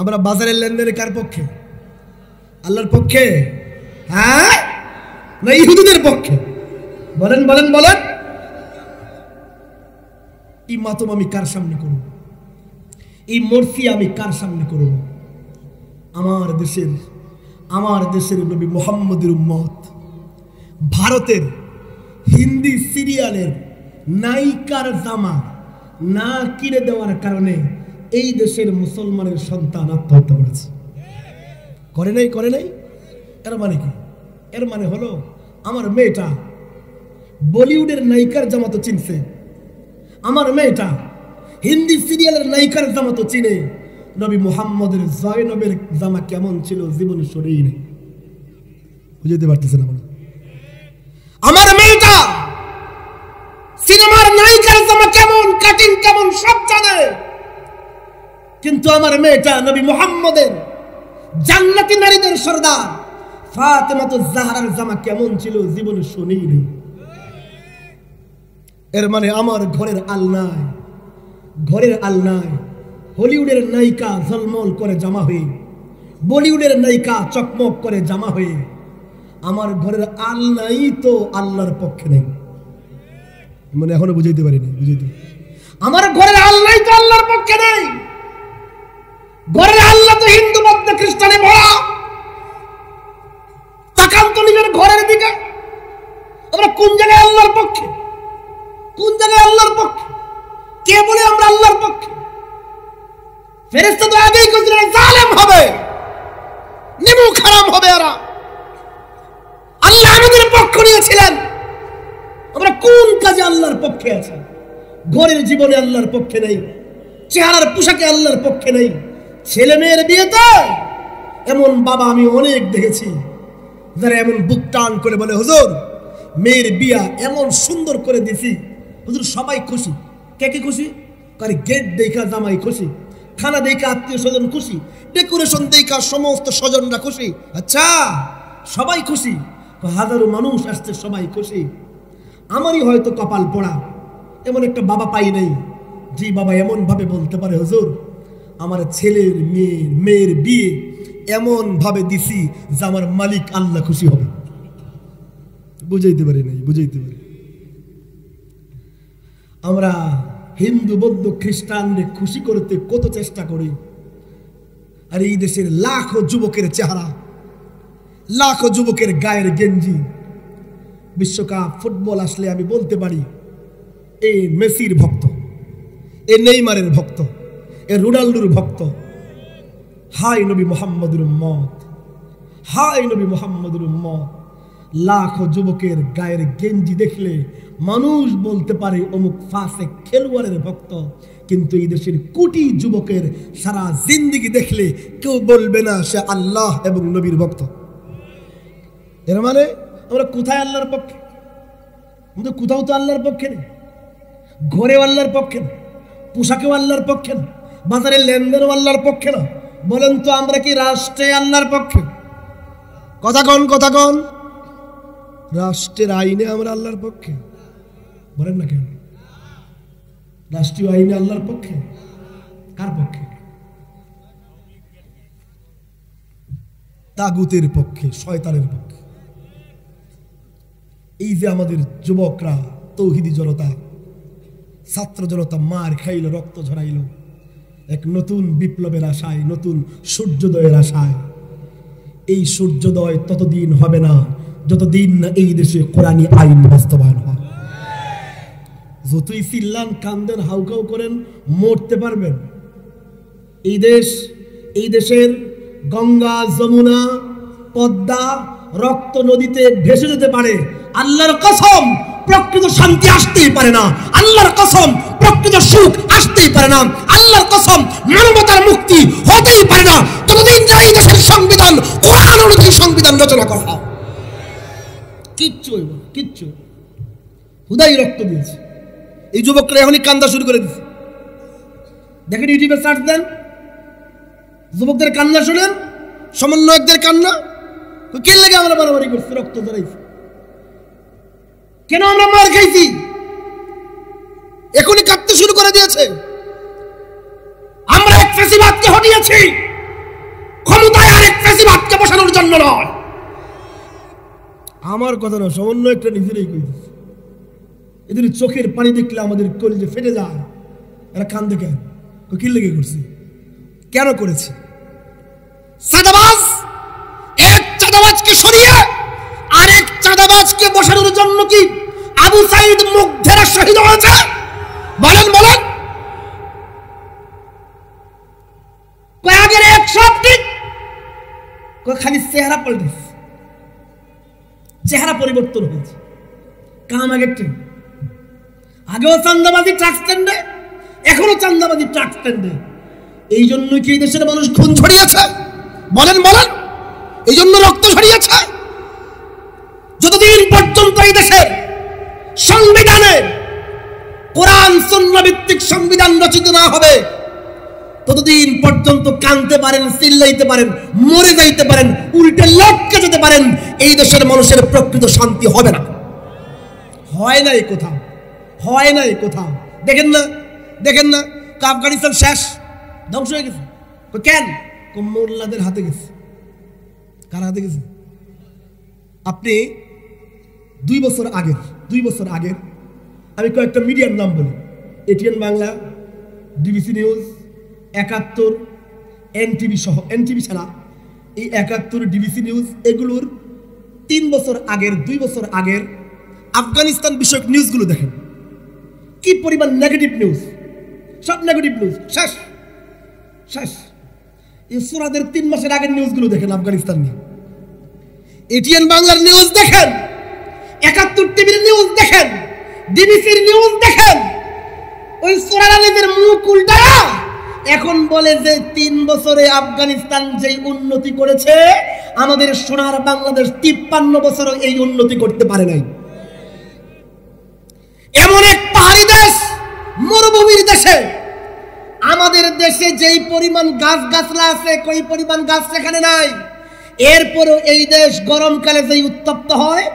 আমরা বাজারের লেনদেনে কার পক্ষে? আল্লাহর পক্ষে? হ্যাঁ না ইহুদিদের পক্ষে? বলেন বলেন বলেন। এই মাতম আমি কার সামনে করব? এই মূর্তি আমি কার সামনে করব? আমার দেশের নবী মুহাম্মদের উম্মত, ভারতের হিন্দি সিরিয়ালের নায়িকার জামা না কিনে দেওয়ার কারণে এই দেশের মুসলমানের সন্তান আত্মহত্যা করেছে। করে নাই? করে নাই? এর মানে কি? এর মানে হলো আমার মেয়েটা বলিউডের নায়িকার জামা তো চিনছে, আমার মেয়েটা হিন্দি সিরিয়ালের নায়িকার জামা তো চিনে, নবী মুহাম্মদের জয়নবের জামা কেমন ছিল জীবনে শরীর নেই, বুঝতে পারতেছেন? আমার মেয়েটা সিনেমার নায়িকার জামা কেমন, কাটিং কেমন সব জানে, কিন্তু আমার মেয়েটা নবী মুহাম্মদের জান্নাতি নারীদের সর্দার ফাতেমাতুজ জাহরার জামা কেমন ছিল জীবনে শুনেই নেই। এর মানে আমার ঘরের আলনায় হলিউডের নায়িকা ঝলমল করে জামা হয়ে, বলিউডের নায়িকা চকমক করে জামা হয়ে, আমার ঘরের আলনাই তো আল্লাহর পক্ষে নেই। মানে এখনো বুঝাইতে পারিনি, আমার ঘরের আলনাই তো আল্লাহর পক্ষে নেই। ঘরের আল্লাহ তো হিন্দু বৌদ্ধ খ্রিস্টানে ভরা। তাকান তো নিজের ঘরের দিকে, আমরা কোন জায়গায় আল্লাহর পক্ষে, কোন জায়গায় আল্লাহর পক্ষে? কে বলে আমরা আল্লাহর পক্ষে? ফেরেশতা তো আগেই কইছিলেন জালেম হবে, নিমুখ হারাম হবে। এরা আল্লাহ আমাদের পক্ষ নিয়েছিলেন। আমরা কোন কাজে আল্লাহর পক্ষে আছি? ঘরের জীবনে আল্লাহর পক্ষে নেই, চেহারার পোশাকে আল্লাহর পক্ষে নেই, ছেলে মেয়ের বিয়েতে এমন বাবা আমি অনেক দেখেছি যারা এমন বুক টান করে বলে, হুজুর মেয়ের বিয়া এমন সুন্দর করে দিছি, হুজুর সবাই খুশি। কে কে খুশি? কারে গেট দেখা জামাই খুশি, খানা দেখা আত্মীয় স্বজন খুশি, ডেকোরেশন দেখা সমস্ত স্বজনরা খুশি। আচ্ছা সবাই খুশি, হাজারো মানুষ আসছে সবাই খুশি। আমারই হয়তো কপাল পোড়া, এমন একটা বাবা পাই নাই যে বাবা এমন ভাবে বলতে পারে, হুজুর আমার ছেলের মেয়ের বিয়ে এমন ভাবে দিছি যে আমার মালিক আল্লাহ খুশি হবে। বুঝাইতে পারি নাই, বুঝাইতে পারি। আমরা হিন্দু বৌদ্ধ খ্রিস্টানদের খুশি করতে কত চেষ্টা করি, আর এই দেশের লাখো যুবকের চেহারা, লাখো যুবকের গায়ের গেঞ্জি, বিশ্বকাপ ফুটবল আসলে আমি বলতে পারি এ মেসির ভক্ত, এ নেইমারের ভক্ত, এ রোনাল্ডোর ভক্ত। হাই নবী মুহাম্মদুর উম্মত, হাই নবী মুহাম্মদুর উম্মত। লাখো যুবকের গায়ের গেঞ্জি দেখলে মানুষ বলতে পারে অমুক ফাসেক খেলোয়াড়ের ভক্ত, কিন্তু এই দেশের কোটি যুবকের সারা জিন্দেগি দেখলে কেউ বলবে না সে আল্লাহ এবং নবীর ভক্ত। এর মানে আমরা কোথায় আল্লাহর পক্ষে? কিন্তু কোথাও তো আল্লাহর পক্ষে নেই। ঘরেও আল্লাহর পক্ষে না, পোশাকেও আল্লাহর পক্ষে না, বাজারের লেনদেনও আল্লাহর পক্ষে না। বলেন তো আমরা কি রাষ্ট্রে আল্লাহর পক্ষে? কথা কন, কথা কন। রাষ্ট্রের আইনে আমরা আল্লাহর পক্ষে? বলেন না কেন? রাষ্ট্রীয় আইনে আল্লাহর পক্ষে? কার পক্ষে? তাগুতের পক্ষে, শয়তানের পক্ষে। এই যে আমাদের যুবকরা, তৌহিদি জনতা, ছাত্র জনতা মার খাইল, রক্ত ঝরাইল এক নতুন বিপ্লবের আশায়, নতুন সূর্যোদয়ের আশায়। এই সূর্যোদয় ততদিন হবে না যতদিন না এই দেশে কোরআনী আইন বাস্তবায়ন হয়। যতই চিল্লান, কান্দেন, হাউকাউ করেন, মরতে পারবেন। এই দেশের গঙ্গা, যমুনা, পদ্মা রক্ত নদীতে ভেসে যেতে পারে, আল্লাহর কসম প্রকৃত শান্তি আসতেই পারে না। আল্লাহর কসম প্রকৃত সুখ আসতেই পারে না। আল্লাহর কসম মানবতার মুক্তি হতেই পারে না যতদিন না এই দেশের সংবিধান কোরআন অনুযায়ী সংবিধান রচনা করা হয়। কিচ্ছু হইব না, কিচ্ছু। হুদাই রক্ত দিয়েছে। এই যুবকরা এখনই কান্দা শুরু করে দিচ্ছে। দেখেন, ইউটিউবে সার্চ দেন, যুবকদের কান্না শুনেন, সমন্বয়কদের কান্না। কে লাগে আমরা মারামারি করছি, রক্ত ধরাইছি? কেন আমরা মার খাইছি? এখনই কাঁদতে শুরু করে দিয়েছে। আমরা এক ফ্যাসিবাদকে হটিয়েছি, ক্ষমতায় আরেক ফ্যাসিবাদকে বসানোর জন্য নয়। আমার কথা না, সমন্বয়কটা নিজেরাই কইতেছে। এদের চোখের পানি দেখলে আমাদের কলিজে ফেটে যায়। এরা কান্দে কেন? কি লেগে করছি? কেন করেছে? চাঁদাবাজ এক চাঁদাবাজকে সরিয়ে আরেক চাঁদাবাজকে বসানোর জন্য কি আবু সাইদ মুগ্ধেরা শহীদ হয়েছে? বলেন, বলেন। আগের এক সব ঠিক, খালি চেহারা পাল্টেছে, চেহারা পরিবর্তন হয়েছে। কাম আগের ট্রেন। আগেও চান্দাবাজি ট্রাক স্ট্যান্ডে, এখনো চান্দাবাজি ট্রাক স্ট্যান্ডে। এই জন্য কি এই দেশের মানুষ খুন ছড়িয়েছে? বলেন, বলেন। এই জন্য রক্ত ছড়িয়েছে। যতদিন পর্যন্ত এই দেশের সংবিধানে কোরআন সুন্নাহ ভিত্তিক সংবিধান রচিত না হবে, ততদিন পর্যন্ত কাঁদতে পারেন, চিল্লাইতে পারেন, মরে যাইতে পারেন, উল্টে লটকে যেতে পারেন, এই দেশের মানুষের প্রকৃত শান্তি হবে না। হয় নাই কোথাও, হয় নাই কোথাও। দেখেন না, দেখেন না, আফগানিস্তান শেষ, ধ্বংস হয়ে গেছে। কেন? মোল্লাদের হাতে গেছে। কার হাতে গেছে? আপনি 2 বছর আগের আমি কয়েকটা মিডিয়ার নাম বলি। ATN Bangla, DBC news, 71, NTV সহ, এনটিভি ছাড়া এই 71, ডিবিসি নিউজ, এগুলোর 3 বছর আগের, 2 বছর আগের আফগানিস্তান বিষয়ক নিউজগুলো দেখেন। কি পরিমাণ নেগেটিভ নিউজ, সব নেগেটিভ নিউজ। শেষ শেষ। এই সুরাদের 3 মাসের আগের নিউজগুলো দেখেন আফগানিস্তান নিয়ে। এটিএন বাংলার নিউজ দেখেন, 71 টিভির নিউজ দেখেন, ডিবিসির নিউজ দেখেন। ওই সুরারালীদের মুখ উল্টায়া এখন বলে যে 3 বছরে আফগানিস্তান যেই উন্নতি করেছে, আমাদের সোনার বাংলাদেশ 53 বছরও এই উন্নতি করতে পারে নাই। এমন এক পাহাড়ি দেশ, মরুভূমির দেশে, আমাদের দেশে যেই পরিমাণ গাছ গাছলা আছে, কই পরিমাণ গাছ সেখানে নাই। এরপরও এই দেশ গরমকালে যেই উত্তপ্ত হয়,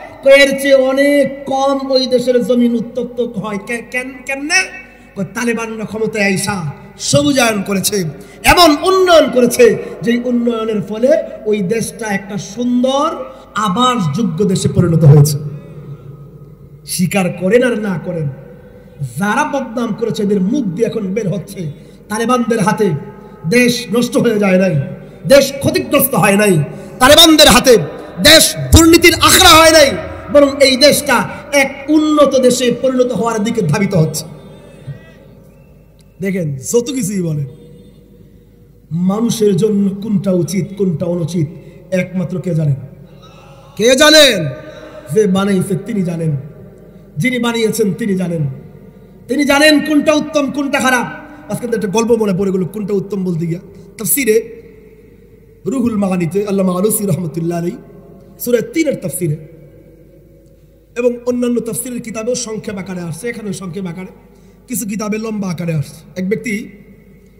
এর চেয়ে অনেক কম ওই দেশের জমিন উত্তপ্ত হয়। কেমনে? তালেবানরা ক্ষমতায় আইসা সবুজায়ন করেছে, এমন উন্নয়ন করেছে যে উন্নয়নের ফলে ওই দেশটা একটা সুন্দর আবাসযোগ্য দেশে পরিণত হয়েছে। স্বীকার করেন আর না করেন, যারা বদনাম করেছে এদের মুখ দিয়ে এখন বের হচ্ছে। তালেবানদের হাতে দেশ নষ্ট হয়ে যায় নাই, দেশ ক্ষতিগ্রস্ত হয় নাই। তালেবানদের হাতে দেশ দুর্নীতির আখড়া হয় নাই, বরং এই দেশটা এক উন্নত দেশে পরিণত হওয়ার দিকে ধাবিত হচ্ছে। দেখেন, যত কিছুই বলেন, মানুষের জন্য কোনটা উচিত কোনটা অনুচিত একমাত্র কে জানেন? কে জানেন? যে বানাইছে তিনি জানেন, যিনি বানিয়েছেন তিনি জানেন। তিনি জানেন কোনটা উত্তম কোনটা খারাপ। আজকে একটা গল্প মনে পড়ে গেল কোনটা উত্তম বলতে গিয়া। তাফসিরে রুহুল মাগানিতে আল্লামা আলুসি রহমতুল্লাহ আলাইহি সূরা ৩-এর তাফসিরে এবং অন্যান্য তাফসিরের কিতাবেও সংক্ষেপ আকারে আসছে, এখানে সংক্ষেপ আকারে, কিছু কিতাবে লম্বা আকারে আসছে। এক ব্যক্তি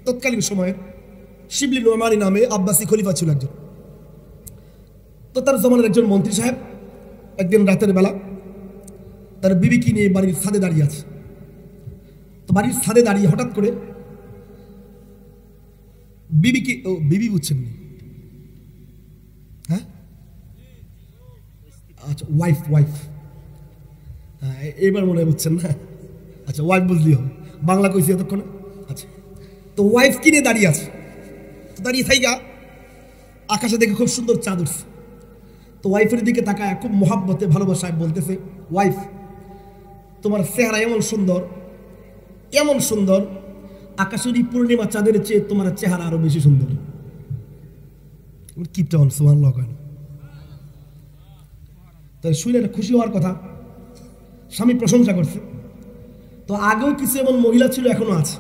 তৎকালীন সময়ে শিবলি নোমানি নামে আব্বাসী খলিফা ছিল একজন। তো তার জমানার একজন মন্ত্রী সাহেব একদিন রাতের বেলা তার বিবিকে নিয়ে বাড়ির ছাদে দাঁড়িয়ে আছে। তো বাড়ির ছাদে দাঁড়িয়ে হঠাৎ করে বিবিকে, বিবি বুঝছেন নি? হ্যাঁ, আচ্ছা, ওয়াইফ। হ্যাঁ, এবার মনে হয় বুঝছেন না? আচ্ছা, ওয়াইফ বুঝলি হবে, বাংলা কইছি এতক্ষণে। আচ্ছা, তো ওয়াইফ কিনে দাঁড়িয়ে আছে। দাঁড়িয়ে থাইগা আকাশে দেখে খুব সুন্দর চাঁদ উঠছে। তো ওয়াইফের দিকে তাকায় খুব মোহাব্বতে ভালোবাসায় বলতেছে, ওয়াইফ, তোমার চেহারা এমন সুন্দর, আকাশের পূর্ণিমা চাঁদের চেয়ে তোমার চেহারা আরো বেশি সুন্দর। কিপটা হল, সুবহানাল্লাহ কয় না? তাই শুনে খুশি হওয়ার কথা। স্বামী প্রশংসা করছে। তো আগেও কিছু এমন মহিলা ছিল, এখনো আছে।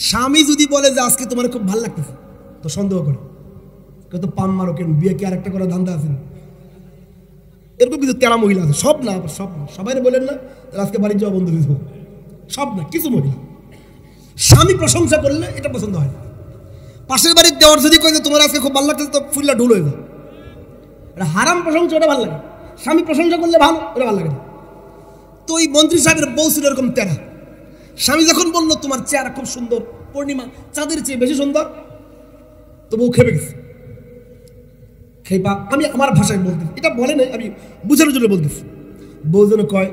স্বামী যদি বলে যে আজকে তোমার খুব ভালো লাগতেছে, তো সন্দেহ করে, কত পাম মারো কেন, বিয়ে কি আরেকটা করার ধান্দা আছে? এরকম কিছু তেরা মহিলা আছে, সব না, সবাই বলেন না আজকে বাড়ির যাওয়া বন্ধু হয়েছে, সব না, কিছু মহিলা স্বামী প্রশংসা করলে এটা পছন্দ হয়। পাশের বাড়ির দেওয়ার যদি কয়ে তোমার আজকে খুব ভালো লাগতেছে, তো ফুল্লা ঢোল হয়ে যায়। এটা হারাম প্রশংসা, ওটা ভালো লাগে। স্বামী প্রশংসা করলে ভালো, ওটা ভালো লাগে না। তো ওই মন্ত্রী সাহেবের বউ ছিল এরকম তেরা। স্বামী যখন বললো তোমার চেহারা খুব সুন্দর, পূর্ণিমা চাঁদের চেয়ে বেশি সুন্দর, তো বউ খেপে গেছে। খেপা, আমি আমার ভাষায় বলতেছি, এটা বলে নাই, আমি বুঝানোর জন্য বলতেছি। বউ যেন কয়,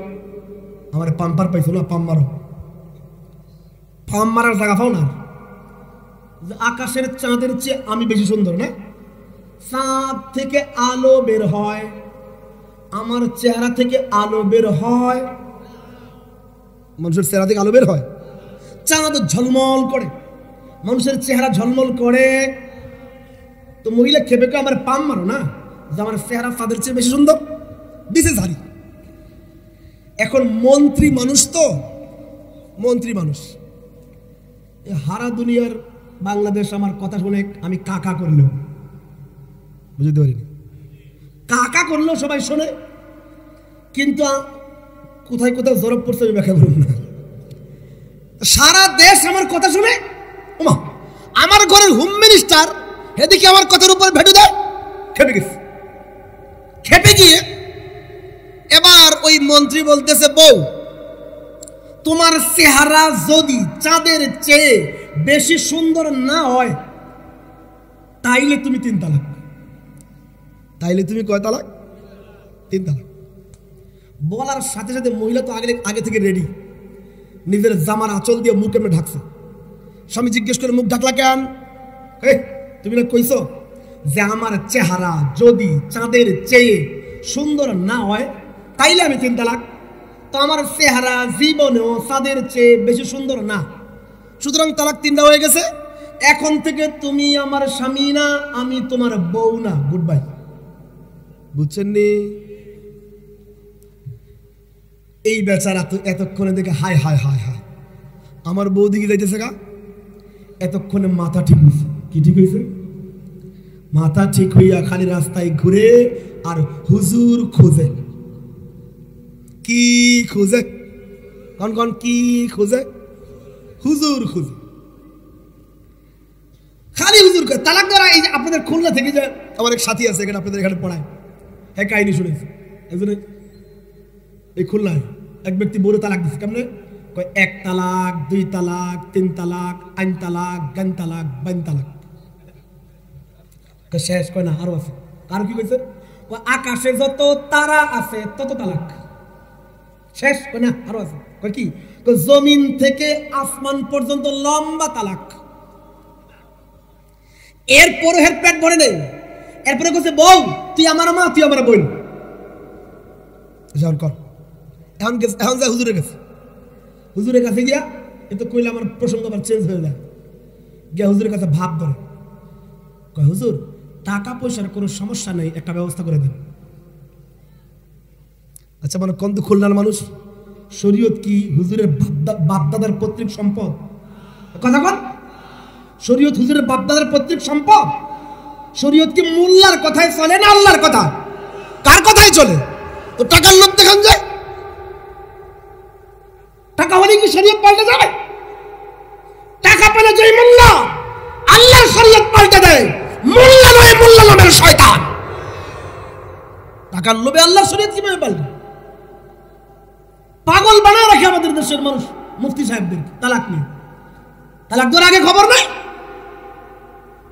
আমার পাম্পার পাইছো না, পাম মারো। পাম মারার জায়গা পাও না? আকাশের চাঁদের চেয়ে আমি বেশি সুন্দর না? চাঁদ থেকে আলো বের হয়, আমার চেহারা থেকে আলো বের হয়। মানুষের চেহারা থেকে আলো বের হয়, চাঁদ ঝলমল করে, মানুষের চেহারা ঝলমল করে। তো মহিলা খেপে কে আমার পাম মারো না, যে আমার চেহারা চাঁদের চেয়ে বেশি সুন্দর। দিস ইজ হারি। এখন মন্ত্রী মানুষ, তো মন্ত্রী মানুষ, হারা দুনিয়ার বাংলাদেশ আমার কথা শুনে আমি কাকা করলেও, বুঝতে পারিনি, কাকা করলেও সবাই শোনে, কিন্তু কোথায় কোথায় জরব পড়ছে আমি ব্যাখ্যা করুন না। সারা দেশ আমার কথা শুনে, ওমা আমার ঘরের হোম মিনিস্টার এদিকে আমার কথার উপর ভেটু দেয়, খেপে গেছে। খেপে গিয়ে এবার ওই মন্ত্রী বলতেছে, বউ, তোমার চেহারা যদি চাঁদের চেয়ে বেশি সুন্দর না হয়, তাইলে তুমি 3 তালাক। তাইলে তুমি কয় তালাক? 3 তালাক। বলার সাথে সাথে মহিলা তো আগে থেকে রেডি, নিজের জামার আঁচল দিয়ে মুখ এমনি ঢাকছে। স্বামী জিজ্ঞেস করে, মুখ ঢাকলা কেন? তুমি না কইছো যে আমার চেহারা যদি চাঁদের চেয়ে সুন্দর না হয় তাইলে আমি 3 তালাক। তো আমার চেহারা জীবনেও চাঁদের চেয়ে বেশি সুন্দর না, সুতরাং তালাক 3টা হয়ে গেছে। এখন থেকে তুমি আমার স্বামী না, আমি তোমার বউ না, গুড বাই। বুঝছেন নি? এই বেচারা তো এতক্ষণে দেখে হায় হায় হায় হায়, আমার বউ দিকে যাইতেছে গা। এতক্ষণে মাথা ঠিক হয়েছে। কি ঠিক হয়েছে? মাথা ঠিক হইয়া খালি রাস্তায় ঘুরে আর হুজুর খোঁজে। কি খোঁজে? কন কি খোঁজে? হুজুর খুঁজে, খালি হুজুর করে। তালাক দেওয়ার এই যে আপনাদের খুলনা থেকে যে আমার এক সাথী আছে এখানে, আপনাদের এখানে পড়ায়, হ্যাঁ কাহিনী শুনেছি। একজনে এই খুলনায় এক ব্যক্তি বড় তালাক দিচ্ছে। কেমনে? 1 তালাক, 2 তালাক, 3 তালাক, 8 তালাক, 9 তালাক, 12 তালাক। শেষ কয় না, আরো আছে। কারো কি কইছে? আকাশে যত তারা আছে তত তালাক। শেষ কয় না, আরো আছে। কয় কি? জমিন থেকে আসমান পর্যন্ত লম্বা তালাক। এরপরে হের পেট ভরে নেই। এরপরে কইছে, বউ তুই আমার মা, তুই আমার বোন। এখন কর, এখন গেছে, এখন যা হুজুরের কাছে। হুজুরের কাছে গিয়া এ তো কইলে আমার প্রসঙ্গ আবার চেঞ্জ হয়ে যায়। গিয়া হুজুরের কাছে ভাব ধরে, কয় হুজুর টাকা পয়সার কোনো সমস্যা নেই, একটা ব্যবস্থা করে দেন। আচ্ছা মানে কন্ত খুলনার মানুষ, শরীয়ত কি হুজুরের বাপদাদার পৈতৃক সম্পদ? কথা বল, শরীয়ত হুজুরের বাপদাদার পৈতৃক সম্পদ? শরীয়ত কি মোল্লার কথায় চলে না আল্লাহর কথা? কার কথাই চলে? তো টাকার লোভ দেখান যায়, টাকা হলে কি শরীয়ত পাল্টে যাবে? টাকা পেলে যে মোল্লা আল্লাহর শরীয়ত পাল্টে দেয়, মোল্লা নয়, মোল্লা নামের শয়তান। টাকার লোভে আল্লাহর শরীয়ত কিভাবে পাল্টে? পাগল বানায় রাখে আমাদের দেশের মানুষ মুফতি সাহেবদের তালাক নিয়ে। তালাক দেওয়ার আগে খবর নাই,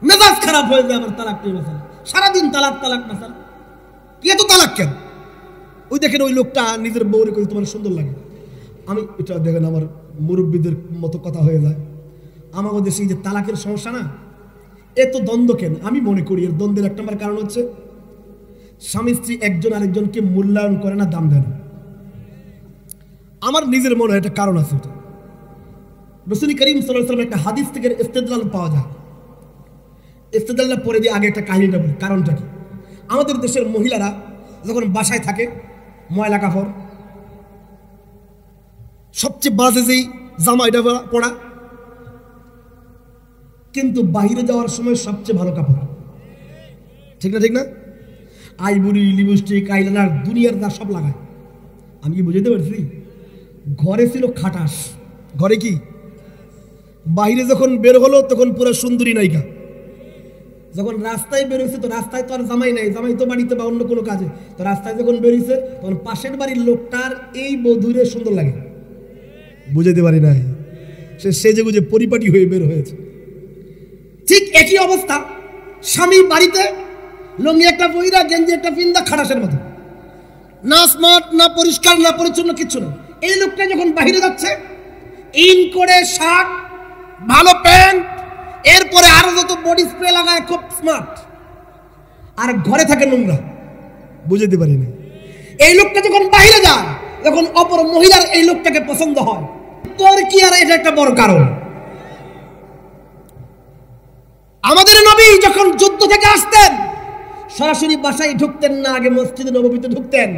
মেজাজ খারাপ হয়ে যায় আবার তালাক নিয়ে বসে, সারাদিন তালাক তালাক না স্যার, কি এত তালাক কেন? ওই দেখেন ওই লোকটা নিজের বউরে কই তোমার সুন্দর লাগে। আমি এটা দেখেন আমার মুরব্বীদের মতো কথা হয়ে যায়। আমাদের দেশে এই যে তালাকের সমস্যা না, এত দ্বন্দ্ব কেন? আমি মনে করি এর দ্বন্দ্বের এক নম্বর কারণ হচ্ছে স্বামী স্ত্রী একজন আরেকজনকে মূল্যায়ন করে না, দাম দেয় না। আমার নিজের মনে হয় একটা কারণ আছে। এটা রাসূল করিম সাল্লাল্লাহু আলাইহি ওয়াসাল্লাম একটা হাদিস থেকে ইস্তেদলাল পাওয়া যায়। ইস্তেদলাল পরে দিয়ে আগে একটা কাহিনীটা বলি, কারণটা কি? আমাদের দেশের মহিলারা যখন বাসায় থাকে, ময়লা কাপড়, সবচেয়ে বাজে যেই জামা এটা পরা, কিন্তু বাইরে যাওয়ার সময় সবচেয়ে ভালো কাপড়, ঠিক না? ঠিক না? আইবুড়ি, লিপস্টিক, আইলাইনার, দুনিয়ার যা সব লাগায়। আমি কি বুঝতে পারছি? ঘরে ছিল খাটাস, ঘরে কি, বাইরে যখন বের হলো তখন পুরো সুন্দরী নায়িকা। যখন রাস্তায় বেরোইছে তো রাস্তায় তো আর জামাই নাই, জামাই তো বাড়িতে বা অন্য কোনো কাজে, তো রাস্তায় যখন বেরিয়েছে তখন পাশের বাড়ির লোকটার এই বধূরে সুন্দর লাগে। বুঝাইতে পারি নাই, সে সেজে গুজে পরিপাটি হয়ে বের হয়েছে। ঠিক একই অবস্থা, স্বামী বাড়িতে লুঙ্গি একটা পইরা, গেঞ্জি একটা পিন্দা, খাটাসের মতো, না স্মার্ট, না পরিষ্কার, না পরিচ্ছন্ন, কিচ্ছু না। এই লোকটা যখন বাইরে যাচ্ছে, ইন করে শার্ট, ভালো প্যান্ট, এরপরে আরো যত বডি স্প্রে লাগায়, খুব স্মার্ট, আর ঘরে থাকে নোংরা। বুঝতে পারি না। এই লোকটা যখন বাইরে যায়, যখন অপর মহিলার এই লোকটাকে পছন্দ হয়, তোর কি আর এটা একটা বড় কারণ? আমাদের নবী যখন যুদ্ধ থেকে আসতেন সরাসরি বাসায় ঢুকতেন না, আগে মসজিদে নববীতে ঢুকতেন,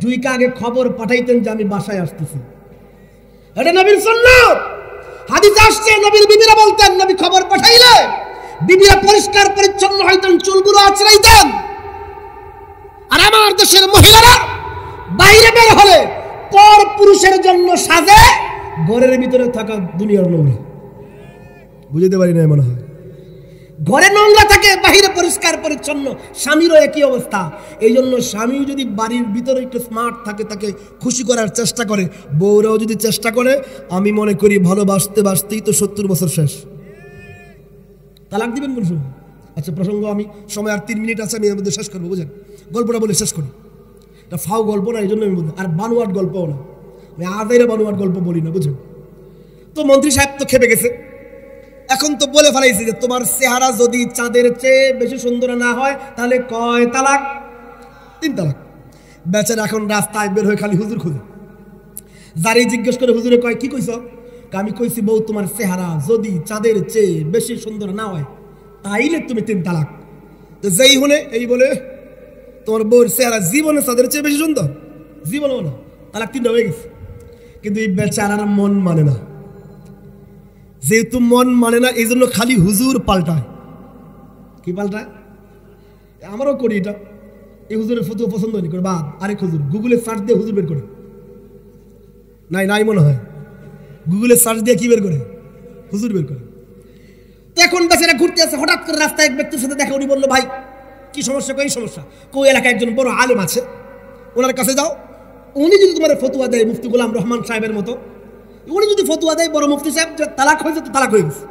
দুইকা আগে খবর পাঠাইতেন যে আমি বাসায় আসতেছি। এটা নবীর সুন্নাত। হাদিসে আসছে নবীর বিবিরা বলতেন, নবী খবর পাঠাইলে বিবিরা পরিষ্কার পরিচ্ছন্ন হইতেন, চুলগুলো আঁচড়াইতেন। আর আমার দেশের মহিলারা বাইরে বের হলে পর পুরুষের জন্য সাজে, ঘরের ভিতরে থাকা দুনিয়ার নোংরা। বুঝতে পারি না, মনে হয় ঘরে নোংরা থাকে, বাহিরে পরিষ্কার পরিচ্ছন্ন। স্বামীরও একই অবস্থা। এই জন্য স্বামী যদি বাড়ির ভিতরে একটু স্মার্ট থাকে, তাকে খুশি করার চেষ্টা করে, বউরাও যদি চেষ্টা করে, আমি মনে করি ভালোবাসতে বাসতেই তো 70 বছর শেষ। তালাক দিবেন কোন সময়? আচ্ছা প্রসঙ্গ, আমি সময় আর 3 মিনিট আছে, আমি এর মধ্যে শেষ করবো। বুঝেন, গল্পটা বলে শেষ করি। এটা ফাও গল্প না, এই জন্য আমি বলবো, আর বানোয়াট গল্পও না, আমি আদাইরা বানোয়াট গল্প বলি না। বুঝেন তো, মন্ত্রী সাহেব তো খেপে গেছে। এখন তো বলে ফেলাইছে যে তোমার চেহারা যদি চাঁদের চেয়ে বেশি সুন্দর না হয় তাহলে কয় তালাক? 3 তালাক। বেচারা এখন রাস্তায় বের হয়ে খালি হুজুর খুঁজে। যারই জিজ্ঞেস করে হুজুরে কয় কি কইছ? আমি কইছি বউ তোমার চেহারা যদি চাঁদের চেয়ে বেশি সুন্দর না হয় তাইলে তুমি 3 তালাক। তো যেই হলে এই বলে তোমার বউর চেহারা জীবনে চাঁদের চেয়ে বেশি সুন্দর, জীবনেও না, তালাক 3টা হয়ে গেছে। কিন্তু এই বেচারার মন মানে না। যেহেতু মন মানে না, এই জন্য খালি হুজুর পাল্টায়। কি পাল্টায়? আমারও করি এটা। এই হুজুরের ফটো পছন্দ হয়নি করে বাদ, আরেক হুজুর, গুগলে সার্চ দিয়ে হুজুর বের করে। নাই মনে হয়, গুগলে সার্চ দিয়ে কি বের করে? হুজুর বের করে। তো এখন বেচারা ঘুরতে আসে, হঠাৎ করে রাস্তায় এক ব্যক্তির সাথে দেখা। উনি বললো, ভাই কি সমস্যা? কই সমস্যা? কই এলাকায় একজন বড় আলেম আছে, ওনার কাছে যাও। উনি যদি তোমার ফতুয়া দেয়, মুফতি গোলাম রহমান সাহেবের মতো, উনি যদি ফতুয়া দেয় বড় মুফতি সাহেব তালাক হয়েছে তো তালাক হয়ে গেছে,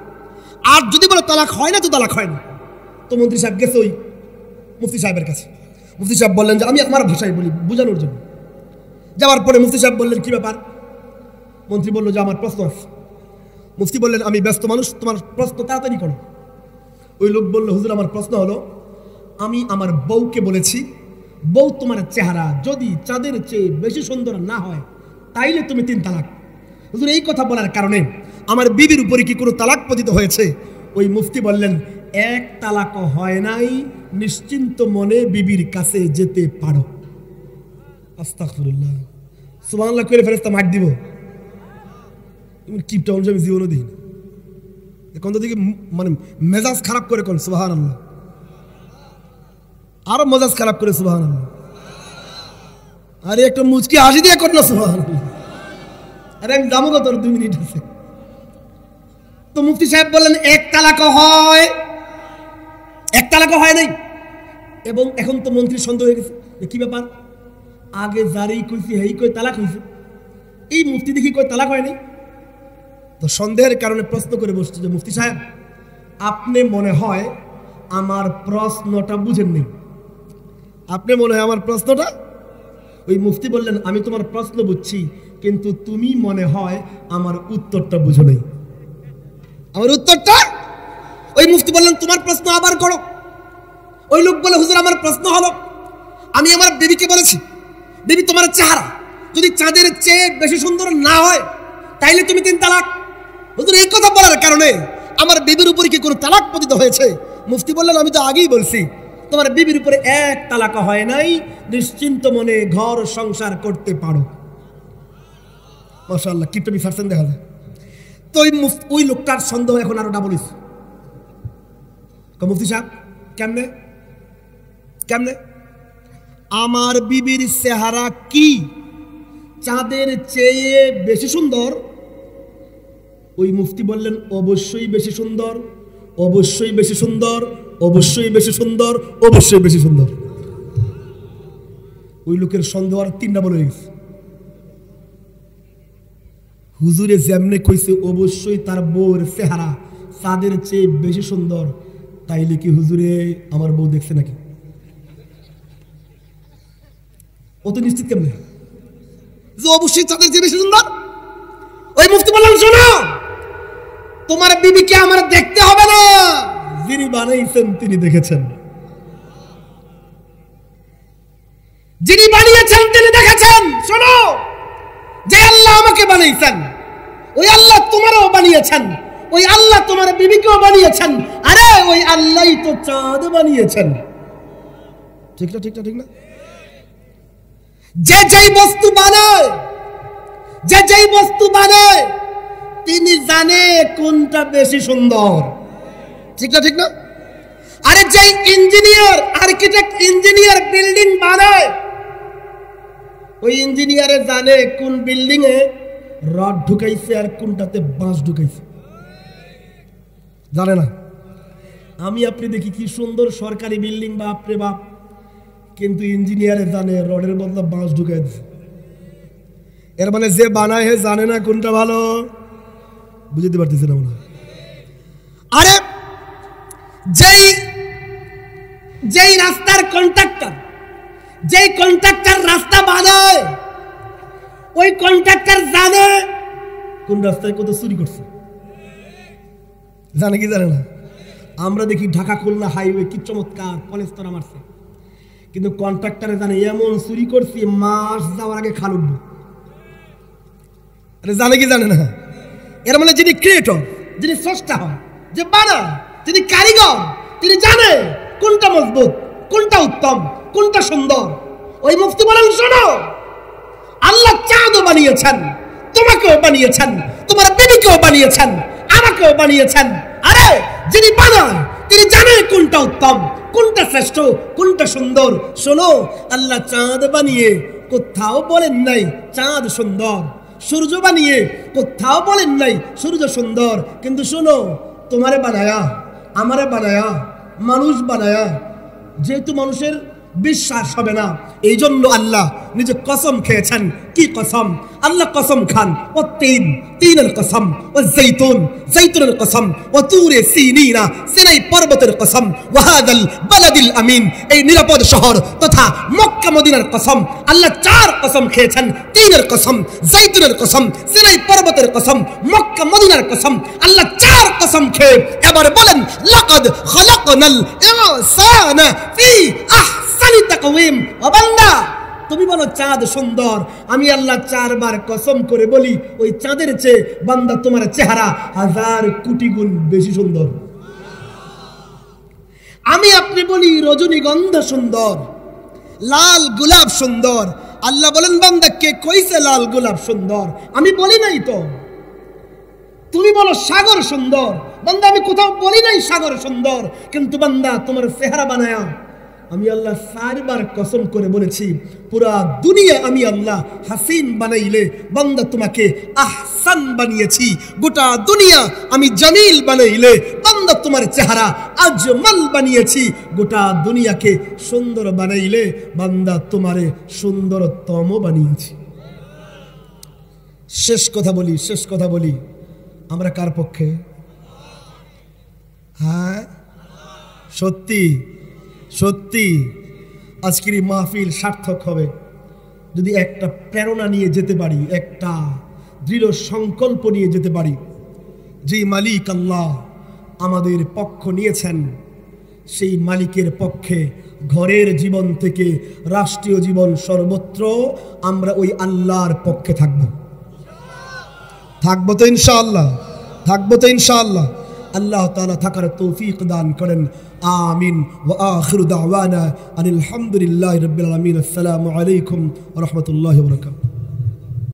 আর যদি বলে তালাক হয় না তো তালাক হয় না। তো মন্ত্রী সাহেব গেছে ওই মুফতি সাহেবের কাছে। মুফতি সাহেব বললেন যে আমি আমার ভাষায় বলি বোঝানোর জন্য। যাওয়ার পরে মুফতি সাহেব বললেন কি ব্যাপার? মন্ত্রী বলল যে আমার প্রশ্ন আছে। মুফতি বললেন আমি ব্যস্ত মানুষ, তোমার প্রশ্ন তাড়াতাড়ি করো। ওই লোক বলল হুজুর আমার প্রশ্ন হলো, আমি আমার বউকে বলেছি বউ তোমার চেহারা যদি চাঁদের চেয়ে বেশি সুন্দর না হয় তাইলে তুমি 3 তালাক। হুজুর এই কথা বলার কারণে আমার বিবির উপরে কি কোনো তালাক পতিত হয়েছে? ওই মুফতি বললেন 1 তালাকও হয় নাই, নিশ্চিন্ত মনে বিবির কাছে যেতে পারো। আস্তাগফিরুল্লাহ, সুবহানাল্লাহ করে ফেরেশতা মার দিব। তুমি কিপটা অনুযায়ী জীবনও দিই না, এখন তো দেখি মানে মেজাজ খারাপ করে কোন সুবহানাল্লাহ, আরো মেজাজ খারাপ করে সুবহানাল্লাহ। আরে একটা মুচকি হাসি দিয়ে কর না সুবহানাল্লাহ। আরে আমি যাবো তোর 2 মিনিট আছে। তো মুফতি সাহেব বললেন 1 তালাকও হয়, 1 তালাকও হয় নাই। এবং এখন তো মন্ত্রীর সন্দেহ হয়ে গেছে, কি ব্যাপার, আগে জারি কইছি হেই কই তালাক হয়েছে, এই মুফতি দেখি কই তালাক হয়নি। তো সন্দেহের কারণে প্রশ্ন করে বসছে যে মুফতি সাহেব আপনি মনে হয় আমার প্রশ্নটা বুঝেননি, আপনি মনে হয় আমার প্রশ্নটা। ওই মুফতি বললেন আমি তোমার প্রশ্ন বুঝছি, কিন্তু তুমি মনে হয় আমার উত্তরটা বুঝো নাই। আমার উত্তরটা? ওই মুফতি বললেন তোমার প্রশ্ন আবার করো। ওই লোক বলে হুজুর আমার প্রশ্ন হলো, আমি আমার বিবিকে বলেছি বিবি তোমার চেহারা যদি চাঁদের চেয়ে বেশি সুন্দর না হয় তাইলে তুমি 3 তালাক। হুজুর এই কথা বলার কারণে আমার বিবির উপরে কি কোনো তালাক পতিত হয়েছে? মুফতি বললেন আমি তো আগেই বলছি তোমার বিবির উপরে 1 তালাক হয় নাই, নিশ্চিন্ত মনে ঘর সংসার করতে পারো। মাশাআল্লাহ, কি তুমি ফারছেন দেখা যায়। তো ওই লোকটার সন্দেহ এখন আরো ডাবল হইছে। মুফতি সাহেব কেমনে কেমনে আমার বিবির চেহারা কি চাঁদের চেয়ে বেশি সুন্দর? ওই মুফতি বললেন অবশ্যই বেশি সুন্দর, অবশ্যই বেশি সুন্দর, অবশ্যই বেশি সুন্দর, অবশ্যই বেশি সুন্দর। ওই লোকের সন্দেহ আর 3 ডাবল হয়ে গেছে। হুজুরে যেমনে কইছে অবশ্যই তার বউর চেহারা চাঁদের চেয়ে বেশি সুন্দর, তাইলে কি হুজুরে আমার বউ দেখছে নাকি? ও তো নিশ্চিত কেমনে যে অবশ্যই চাঁদের চেয়ে বেশি সুন্দর? ওই মুফতি বললেন শোনো, তোমার বিবিকে আমার দেখতে হবে না, যিনি বানাইছেন তিনি দেখেছেন, যিনি বানিয়েছেন তিনি দেখেছেন। শোনো, যে আল্লাহ আমাকে বানিয়েছেন ওই আল্লাহ তোমারও বানিয়েছেন, ওই আল্লাহ তোমার বিবিকেও বানিয়েছেন। আরে ওই আল্লাহই তো চাঁদ বানিয়েছেন। ঠিক না ঠিক না ঠিক না? যে যেই বস্তু বানায়, যে যেই বস্তু বানায় তিনি জানে কোনটা বেশি সুন্দর। ঠিক না ঠিক না? আরে যেই ইঞ্জিনিয়ার, আর্কিটেক্ট ইঞ্জিনিয়ার বিল্ডিং বানায়, ওই ইঞ্জিনিয়ারে জানে কোন বিল্ডিং এ রড ঢুকাইছে আর কোনটাতে বাঁশ ঢুকাইছে, জানে না? আমি আপনি দেখি কি সুন্দর সরকারি বিল্ডিং, বাপ রে বাপ, কিন্তু ইঞ্জিনিয়ারে জানে রডের বদলে বাঁশ ঢুকাই দিছে। এর মানে যে বানায় হে জানে না কোনটা ভালো। বুঝতে পারতেছি না মনে হয়। আরে যেই রাস্তার কন্ট্রাক্টর, যেই কন্ট্রাক্টর রাস্তা বানায়, ওই কন্ট্রাক্টর জানে কোন রাস্তায় কত চুরি করছে, জানে কি জানে না? আমরা দেখি ঢাকা খুলনা হাইওয়ে কি চমৎকার কলেস্তরা মারছে, কিন্তু কন্ট্রাক্টরে জানে এমন চুরি করছি মাস যাওয়ার আগে খাল উঠবো। আরে জানে কি জানে না? এর মানে যিনি ক্রিয়েটর, যিনি স্রষ্টা হয়, যে বানায়, যিনি কারিগর, তিনি জানে কোনটা মজবুত, কোনটা উত্তম, কোনটা সুন্দর। ওই মুফতি বলেন শোনো, আল্লাহ চাঁদও বানিয়েছেন, তোমাকেও বানিয়েছেন, তোমার বিবিকেও বানিয়েছেন, আমাকেও বানিয়েছেন। আরে যিনি বানায় তিনি জানেন কোনটা উত্তম, কোনটা শ্রেষ্ঠ, কোনটা সুন্দর। শোনো, আল্লাহ চাঁদ বানিয়ে কোথাও বলেন নাই চাঁদ সুন্দর, সূর্য বানিয়ে কোথাও বলেন নাই সূর্য সুন্দর। কিন্তু শোনো, তোমারে বানায়া, আমারে বানায়া, মানুষ বানায়া, যেহেতু মানুষের বিশ্বাস হবে না, এই জন্য আল্লাহ নিজে কসম খেয়েছেন। কি কসম? আল্লাহ কসম খান, ও তিনের কসম, ও জৈতুনের কসম, ও তুরে সিনিনা, সিনাই পর্বতের কসম, ওয়াহাদাল বালাদিল আমিন, এই নিরাপদ শহর তথা মক্কা মদিনার কসম। আল্লাহ 4 কসম খেয়েছেন, তিনের কসম, জৈতুনের কসম, সিনাই পর্বতের কসম, মক্কা মদিনার কসম। আল্লাহ 4 কসম খেয়ে এবার বলেন লাকাদ খালাকনাল ইনসানা ফি আহসানি তাকওয়িম। ও বান্দা, তুমি বলো চাঁদ সুন্দর, আমি আল্লাহ 4 বার কসম করে বলি ওই চাঁদের চেয়ে বান্দা তোমার চেহারা 1000 কোটি গুণ বেশি সুন্দর। আমি আপনি বলি রজনীগন্ধা সুন্দর, লাল গোলাপ সুন্দর, আল্লাহ বলেন বান্দা কে কইছে লাল গোলাপ সুন্দর? আমি বলি নাই তো। তুমি বলো সাগর সুন্দর, বান্দা আমি কোথাও বলি নাই সাগর সুন্দর, কিন্তু বান্দা তোমার চেহারা বানায়া আমি আল্লাহ 4 বার কসম করে বলেছি পুরা দুনিয়া আমি আল্লাহ হাসিন বানাইলে বান্দা তোমাকে আহসান বানিয়েছি। গোটা দুনিয়া আমি জামিল বানাইলে বান্দা তোমার চেহারা আজমাল বানিয়েছি। গোটা দুনিয়াকে সুন্দর বানাইলে বান্দা তোমারে সুন্দরতম বানিয়েছি। শেষ কথা বলি আমরা কার পক্ষে? হ্যাঁ সত্যি আজকের এই মাহফিল সার্থক হবে যদি একটা প্রেরণা নিয়ে যেতে পারি, একটা দৃঢ় সংকল্প নিয়ে যেতে পারি। যে মালিক আল্লাহ আমাদের পক্ষ নিয়েছেন সেই মালিকের পক্ষে ঘরের জীবন থেকে রাষ্ট্রীয় জীবন সর্বত্র আমরা ওই আল্লাহর পক্ষে থাকবো তো ইনশাআল্লাহ। আল্লাহ তাআলা থাকার তৌফিক দান করেন। আমিন। ওয়া আখিরু দাওয়ানা আনিল হামদুলিল্লাহি রাব্বিল আলামিন। আসসালামু আলাইকুম ওয়া রাহমাতুল্লাহি ওয়া বারাকাতুহু।